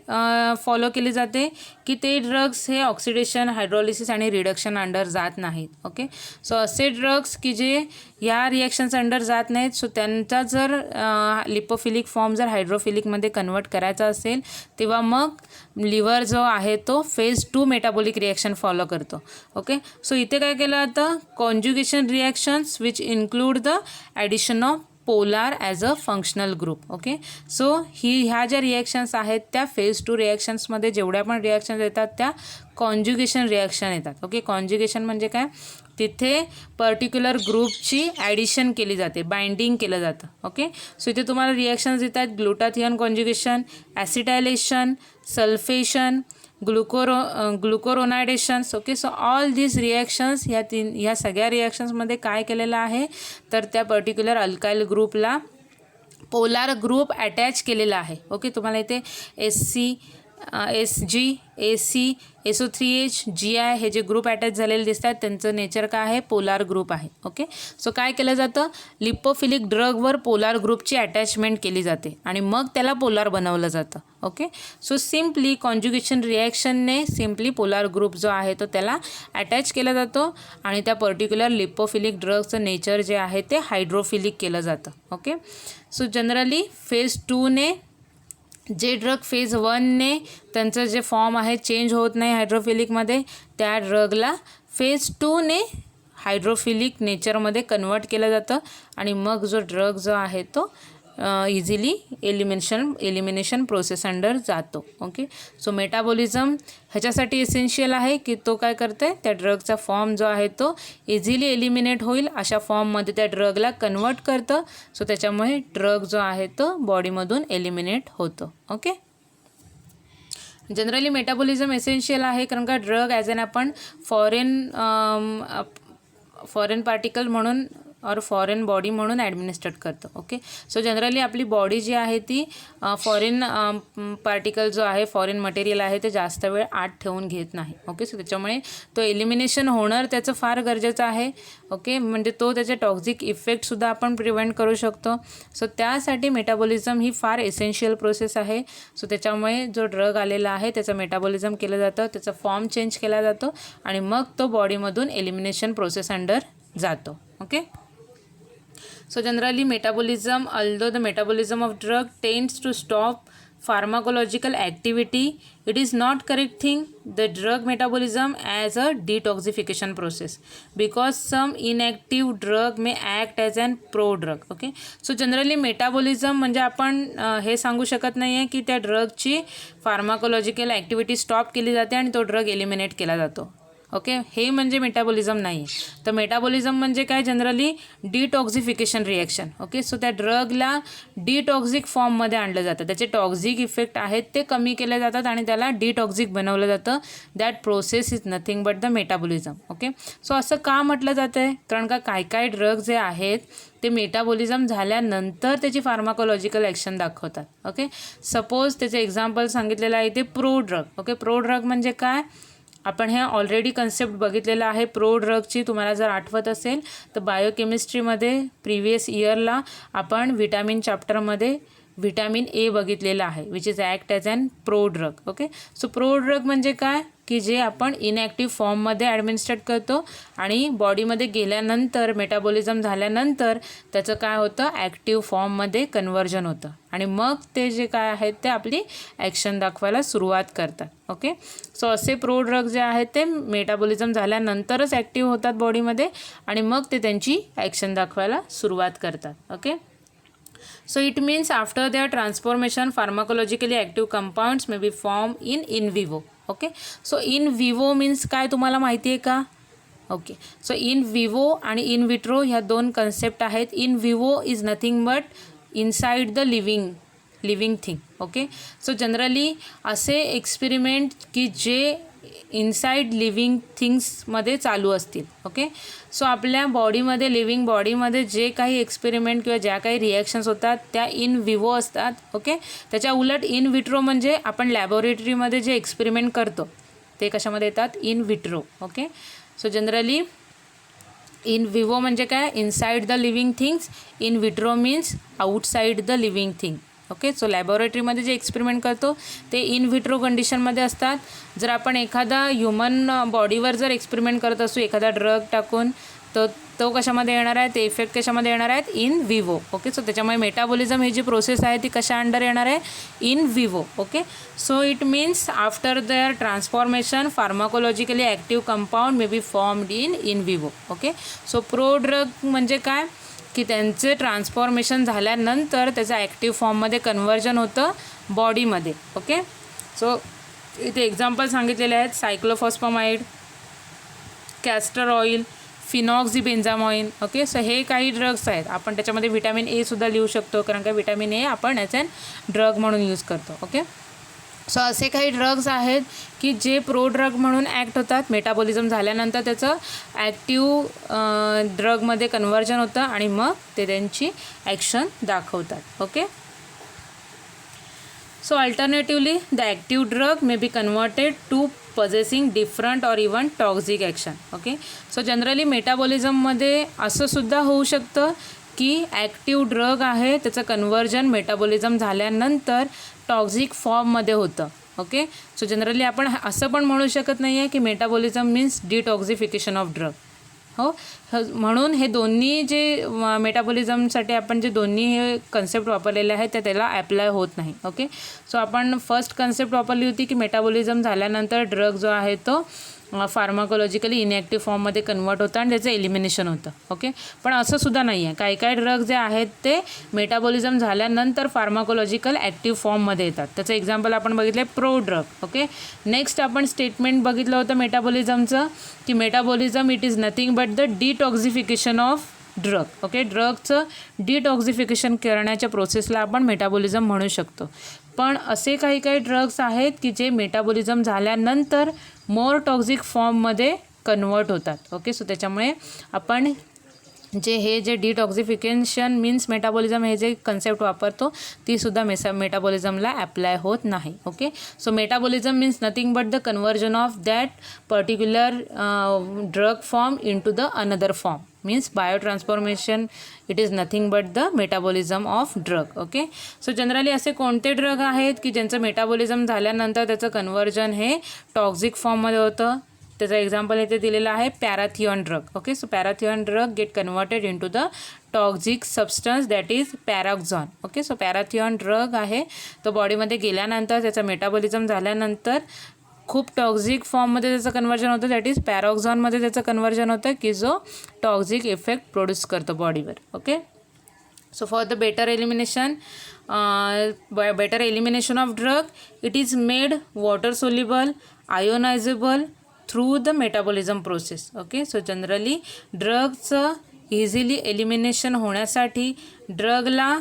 S1: फॉलो केली जाते की ते ड्रग्स हे ऑक्सिडेशन, हायड्रॉलिसिस आणि रिडक्शन अंडर जात नाहीत. ओके, सो असे ड्रग्स की जे ह्या रिॲक्शन्स अंडर जात नाहीत, सो त्यांचा जर लिपोफिलिक फॉर्म जर हायड्रोफिलिकमध्ये कन्वर्ट करायचा असेल तेव्हा मग लिव्हर जो आहे तो फेज 2 मेटाबॉलिक रिॲक्शन फॉलो करतो. ओके, सो इथे काय केलं जातं, conjugation reactions which include the addition of polar as a functional group. Okay, so ह्या ज्या रिॲक्शन्स आहेत त्या फेज 2 रिॲक्शन्समध्ये जेवढ्या पण रिॲक्शन्स येतात त्या कॉन्ज्युगेशन रिॲक्शन येतात. ओके, कॉन्ज्युगेशन म्हणजे काय, तिथे पर्टिक्युलर ग्रुपची ॲडिशन केली जाते, बाइंडिंग केलं जातं. ओके, सो इथे तुम्हाला रिॲक्शन्स येतात ग्लुटाथियन कॉन्ज्युगेशन, ॲसिटायलेशन, सल्फेशन, ग्लुकोरोनायडेशन्स. ओके, सो ऑल दिस रिॲक्शन्स ह्या सगळ्या रिॲक्शन्समध्ये काय केलेलं आहे तर त्या पर्टिक्युलर अल्काइल ग्रुपला पोलार ग्रुप अटॅच केलेला आहे. ओके, तुम्हाला इथे SC, SG, AC, SO3H, GI हे जे ग्रुप अटॅच झालेले दिसतात त्यांचं नेचर काय आहे, पोलार ग्रुप आहे. ओके, सो काय केलं जातं, लिपोफिलिक ड्रगवर पोलार ग्रुपची अटॅचमेंट केली जाते आणि मग त्याला पोलार बनवलं जातं. ओके, सो सिम्पली कॉन्ज्युगेशन रिॲक्शनने सिम्पली पोलार ग्रुप जो आहे तो त्याला अटॅच केला जातो आणि त्या पर्टिक्युलर लिपोफिलिक ड्रगचं नेचर जे आहे ते हायड्रोफिलिक केलं जातं. ओके, सो जनरली फेज 2ने जे ड्रग फेज 1ने त्यांचं जे फॉर्म आहे चेंज होत नाही हायड्रोफिलिकमध्ये, त्या ड्रगला फेज 2ने हायड्रोफिलिक नेचरमध्ये कन्वर्ट केलं जातं आणि मग जो ड्रग जो आहे तो इझिली एलिमिनेशन प्रोसेस अंडर जातो. ओके, सो मेटाबॉलिझम ह्याच्यासाठी एसेन्शियल आहे की तो काय करते, त्या ड्रगचा फॉर्म जो आहे तो इझिली एलिमिनेट होईल अशा फॉर्ममध्ये त्या ड्रगला कन्वर्ट करतं. सो त्याच्यामुळे ड्रग जो आहे तो बॉडीमधून एलिमिनेट होतो. ओके, जनरली मेटाबॉलिझम एसेन्शियल आहे कारण का ड्रग ॲज एन आपण फॉरेन पार्टिकल म्हणून और फॉरेन बॉडी म्हणून ॲडमिनिस्ट्रेट करतो. ओके, सो जनरली आपली बॉडी जी आहे ती फॉरेन पार्टिकल जो आहे, फॉरेन मटेरियल आहे ते जास्त वेळ आत ठेवून घेत नाही. ओके, सो त्याच्यामुळे तो एलिमिनेशन होणं त्याचं फार गरजेचं आहे. ओके, म्हणजे तो त्याचे टॉक्झिक इफेक्टसुद्धा आपण प्रिव्हेंट करू शकतो. सो त्यासाठी मेटाबॉलिझम ही फार एसेन्शियल प्रोसेस आहे. सो त्याच्यामुळे जो ड्रग आलेला आहे त्याचं मेटाबॉलिझम केलं जातं, त्याचा फॉर्म चेंज केला जातो आणि मग तो बॉडीमधून एलिमिनेशन प्रोसेस अंडर जातो. Okay, so generally metabolism, although the metabolism of drug tends to stop pharmacological activity, it is not correcting the drug metabolism as a detoxification process because some inactive drug may act as an prodrug. Okay, so generally metabolism म्हणजे आपण हे सांगू शकत नाही आहे की त्या ड्रगची pharmacological activity stop केली जाते आणि तो ड्रग एलिमिनेट केला जातो. ओके, हे म्हणजे मेटाबॉलिझम नाही आहे. तर मेटाबॉलिझम म्हणजे काय, जनरली डिटॉक्झिफिकेशन रिॲक्शन. ओके, सो त्या ड्रगला डिटॉक्झिक फॉर्ममध्ये आणलं जातं, त्याचे टॉक्झिक इफेक्ट आहेत ते कमी केले जातात आणि त्याला डिटॉक्झिक बनवलं जातं. That process is nothing but the metabolism. Okay, so असं का म्हटलं जातं आहे, कारण का काय ड्रग जे आहेत ते मेटाबॉलिझम झाल्यानंतर त्याची फार्माकोलॉजिकल ॲक्शन दाखवतात. ओके, सपोज त्याचं एक्झाम्पल सांगितलेलं आहे ते प्रोड्रग. ओके, प्रोड्रग म्हणजे काय, आपण हे ऑलरेडी कन्सेप्ट बघितलेला आहे प्रोड्रगची. तुम्हाला जर आठवत असेल तर बायोकेमिस्ट्रीमध्ये प्रिव्हियस इयरला आपण व्हिटॅमिन चॅप्टरमध्ये व्हिटॅमिन ए बघितलेलं आहे, which is act as an prodrug. Okay, so prodrug म्हणजे काय की जे आपण इनॲक्टिव्ह फॉर्ममध्ये ॲडमिनिस्ट्रेट करतो आणि बॉडीमध्ये गेल्यानंतर मेटाबॉलिझम झाल्यानंतर त्याचं काय होतं, ॲक्टिव्ह फॉर्ममध्ये कन्व्हर्जन होतं आणि मग ते जे काय आहेत ते आपली ॲक्शन दाखवायला सुरुवात करतात. ओके, सो असे प्रोड्रग जे आहेत ते मेटाबॉलिझम झाल्यानंतरच ॲक्टिव्ह होतात बॉडीमध्ये आणि मग ते त्यांची ॲक्शन दाखवायला सुरुवात करतात. Okay, so it means after their transformation pharmacologically active compounds may be formed in vivo. Okay, so in vivo means काय तुम्हाला माहिती आहे का? ओके, सो इन विवो आणि इन विट्रो ह्या दोन कन्सेप्ट आहेत. In Vivo is nothing but inside the living thing. Okay, so generally असे एक्सपेरिमेंट की जे इनसाइड लिव्हिंग थिंग्समध्ये चालू असतील. ओके, सो आपल्या बॉडीमध्ये लिव्हिंग बॉडीमध्ये जे काही एक्सपेरिमेंट किंवा ज्या काही रिॲक्शन्स होतात त्या इन विवो असतात. ओके, त्याच्या उलट इन विट्रो म्हणजे आपण लॅबोरेटरीमध्ये जे एक्सपेरिमेंट करतो ते कशामध्ये येतात, in vitro. Okay, so generally in vivo म्हणजे काय, inside the living things. In vitro means outside the living thing. Okay, so लॅबोरेटरीमध्ये जे एक्सपेरिमेंट करतो ते इन विट्रो कंडिशनमध्ये असतात. जर आपण एखादा ह्युमन बॉडीवर जर एक्सपेरिमेंट करत असू एखादा ड्रग टाकून तर तो कशामध्ये येणार आहे, ते इफेक्ट कशामध्ये येणार आहेत, इन विवो. ओके, सो त्याच्यामुळे मेटाबॉलिझम ही जी प्रोसेस आहे ती कशा अंडर येणार आहे, in vivo. Okay, so it means after their transformation pharmacologically active compound may be formed in vivo. Okay, so prodrug म्हणजे काय की त्यांचे ट्रान्सफॉर्मेशन झाल्यानंतर त्याचं ॲक्टिव्ह फॉर्ममध्ये कन्व्हर्जन होतं बॉडीमध्ये. ओके, सो इथे एक्झाम्पल सांगितलेले आहेत, सायक्लोफॉस्फामाइड, कॅस्टर ऑइल, फिनॉक्झिबेन्झामॉइन. ओके, सो हे काही ड्रग्स आहेत. आपण त्याच्यामध्ये व्हिटॅमिन ए सुद्धा लिहू शकतो कारण का व्हिटॅमिन ए आपण ॲज अन ड्रग म्हणून यूज करतो. ओके, सो असे काही ड्रग्स आहेत की जे प्रोड्रग म्हणून ॲक्ट होतात. मेटाबॉलिझम झाल्यानंतर त्याचं ॲक्टिव्ह ड्रगमध्ये कन्व्हर्जन होतं आणि मग ते त्यांची ॲक्शन दाखवतात. Okay, so alternatively the active drug may be converted to possessing different or even toxic action. Okay, so generally मेटाबॉलिझममध्ये असं सुद्धा होऊ शकतं की ॲक्टिव्ह ड्रग आहे त्याचं कन्व्हर्जन मेटाबॉलिझम झाल्यानंतर टॉक्झिक फॉर्ममध्ये होतं. ओके, सो जनरली आपण असं पण म्हणू शकत नाही आहे की मेटाबॉलिझम मीन्स डिटॉक्झिफिकेशन ऑफ ड्रग. हो, म्हणून हे दोन्ही जे मेटाबॉलिझमसाठी आपण जे दोन्ही हे कन्सेप्ट वापरलेले आहेत ते त्याला ॲप्लाय होत नाही. ओके, सो आपण फर्स्ट कन्सेप्ट वापरली होती की मेटाबॉलिझम झाल्यानंतर ड्रग जो आहे तो फार्माकोलॉजिकली इनॲक्टिव्ह फॉर्ममध्ये कन्वर्ट होतं आणि त्याचं एलिमिनेशन होतं. ओके, पण असं सुद्धा नाही आहे. काही ड्रग जे आहेत ते मेटाबॉलिझम झाल्यानंतर फार्माकोलॉजिकल ॲक्टिव्ह फॉर्ममध्ये येतात. त्याचं एक्झाम्पल आपण बघितलं आहे प्रोड्रग. ओके, नेक्स्ट आपण स्टेटमेंट बघितलं होतं मेटाबॉलिझमचं की metabolism it is nothing but the detoxification of drug. Okay, ड्रगचं डिटॉक्झिफिकेशन करण्याच्या प्रोसेसला आपण मेटाबॉलिझम म्हणू शकतो. पण असे काही ड्रग्स आहेत की जे मेटाबॉलिझम झाल्यानंतर मोर टॉक्झिक फॉर्ममध्ये कन्वर्ट होतात. ओके, सो त्याच्यामुळे आपण जे डिटॉक्झिफिकेशन मीन्स मेटाबॉलिझम हे जे कन्सेप्ट वापरतो ती सुद्धा मेटाबॉलिझमला ॲप्लाय होत नाही. Okay, so metabolism means nothing but the conversion of that particular drug form into the another form. Means biotransformation it is nothing but the metabolism of drug. Okay, so generally असे कोणते drug आहेत की ज्यांचं metabolism झाल्यानंतर त्याचं conversion हे toxic फॉर्ममध्ये होतं. त्याचं एक्झाम्पल इथे दिलेलं आहे parathion drug. Okay, so parathion drug get converted into the toxic substance that is paraoxon. Okay, so parathion drug आहे तो बॉडीमध्ये गेल्यानंतर त्याचं मेटाबॉलिझम झाल्यानंतर खूप टॉक्झिक फॉर्ममध्ये त्याचं कन्वर्जन होतं दॅट इज पॅरॉक्झॉनमध्ये त्याचं कन्वर्जन होतं की जो टॉक्झिक इफेक्ट प्रोड्यूस करतो बॉडीवर. Okay, so for the better elimination of drug it is made water soluble, ionisable through the metabolism process. Okay, so generally ड्रगचं इझिली एलिमिनेशन होण्यासाठी ड्रगला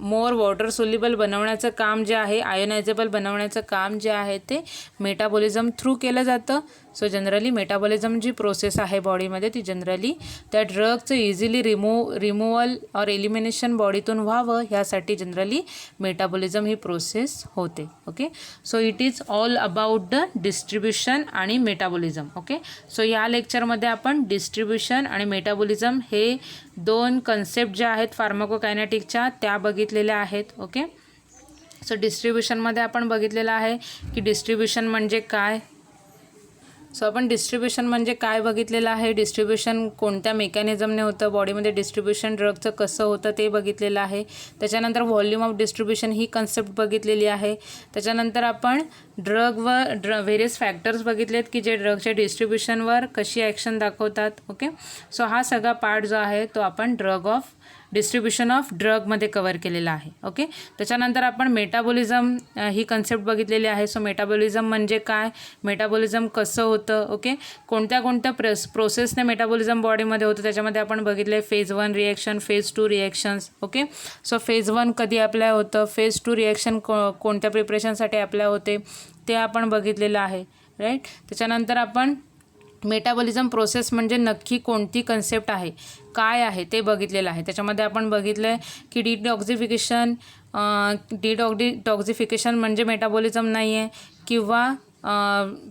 S1: मोर वॉटर सोल्युबल बनवण्याचं काम जे आहे, आयोनायझेबल बनवण्याचं काम जे आहे ते मेटाबॉलिझम थ्रू केलं जातं. सो जनरली मेटाबॉलिझम जी प्रोसेस आहे बॉडीमध्ये ती जनरली त्या ड्रगचं इझिली रिमूव्हल और एलिमिनेशन बॉडीतून व्हावं ह्यासाठी जनरली मेटाबॉलिझम ही प्रोसेस होते. Okay, so it is all about the distribution आणि मेटाबॉलिझम. ओके, सो या लेक्चरमध्ये आपण डिस्ट्रीब्युशन आणि मेटाबॉलिझम हे दोन कन्सेप्ट ज्या आहेत फार्माकोकायनेटिकच्या त्या बघितलेल्या आहेत. ओके, सो डिस्ट्रीब्युशनमध्ये आपण बघितलेलं आहे की डिस्ट्रीब्युशन म्हणजे काय. सो आपण डिस्ट्रीब्युशन म्हणजे काय बघितलेलं आहे. डिस्ट्रीब्युशन कोणत्या मेकॅनिझमने होतं, बॉडीमध्ये डिस्ट्रीब्युशन ड्रगचं कसं होतं ते बघितलेलं आहे. त्याच्यानंतर व्हॉल्यूम ऑफ डिस्ट्रीब्युशन ही कन्सेप्ट बघितलेली आहे. त्याच्यानंतर आपण व्हेरियस फॅक्टर्स बघितलेत की जे ड्रगच्या डिस्ट्रीब्युशनवर कशी ॲक्शन दाखवतात. ओके, सो हा सगळा पार्ट जो आहे तो आपण डिस्ट्रीब्युशन ऑफ ड्रगमध्ये कवर केलेला आहे. ओके, त्याच्यानंतर आपण मेटाबॉलिझम ही कन्सेप्ट बघितलेली आहे. सो मेटाबॉलिझम म्हणजे काय, मेटाबॉलिझम कसं होतं. ओके, कोणत्या प्रोसेसने मेटाबॉलिझम बॉडीमध्ये होतं त्याच्यामध्ये आपण बघितले phase 1 reaction, phase 2 reactions. Okay, so phase 1 कधी अप्लाय होतं, फेज 2 रिॲक्शन कोणत्या प्रिपरेशनसाठी अप्लाय होते ते आपण बघितलेलं आहे. राईट, त्याच्यानंतर आपण मेटाबॉलिझम प्रोसेस म्हणजे नक्की कोणती कन्सेप्ट आहे, काय आहे ते बघितलेलं आहे. त्याच्यामध्ये आपण बघितलं आहे की डिटॉक्झिफिकेशन म्हणजे मेटाबॉलिझम नाही आहे, किंवा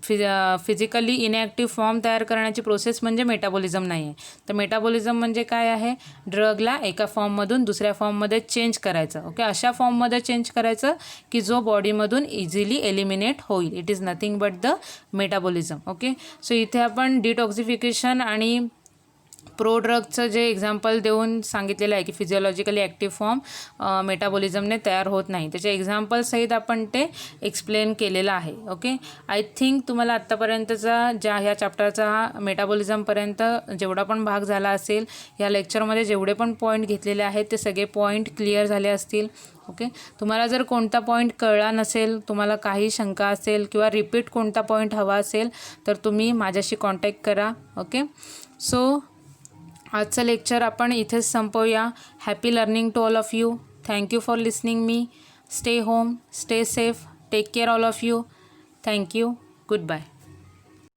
S1: फिजिकली इनॅक्टिव्ह फॉर्म तयार करण्याची प्रोसेस म्हणजे मेटाबॉलिझम नाही आहे. तर मेटाबॉलिझम म्हणजे काय आहे, ड्रगला एका फॉर्ममधून दुसऱ्या फॉर्ममध्ये चेंज करायचं. ओके, अशा फॉर्ममध्ये चेंज करायचं की जो बॉडीमधून इझिली एलिमिनेट होईल. It is nothing but the metabolism. Okay, so इथे आपण डिटॉक्झिफिकेशन आणि प्रोड्रगचं जे एक्झाम्पल देऊन सांगितलेलं आहे की फिजिओलॉजिकली ॲक्टिव्ह फॉर्म मेटाबॉलिझमने तयार होत नाही, त्याच्या एक्झाम्पलसहित आपण ते एक्सप्लेन केलेलं आहे. ओके, आय थिंक तुम्हाला आत्तापर्यंतचा ह्या चॅप्टरचा हा मेटाबॉलिझमपर्यंत जेवढा पण भाग झाला असेल, या लेक्चरमध्ये जेवढे पण पॉईंट घेतलेले आहेत ते सगळे पॉईंट क्लिअर झाले असतील. ओके, तुम्हाला जर कोणता पॉईंट कळला नसेल, तुम्हाला काही शंका असेल किंवा रिपीट कोणता पॉईंट हवा असेल तर तुम्ही माझ्याशी कॉन्टॅक्ट करा. ओके, सो आजचं लेक्चर आपण इथेच संपवूया. Happy learning to all of you. Thank you for listening me. Stay home, stay safe, take care all of you. Thank you. Good bye.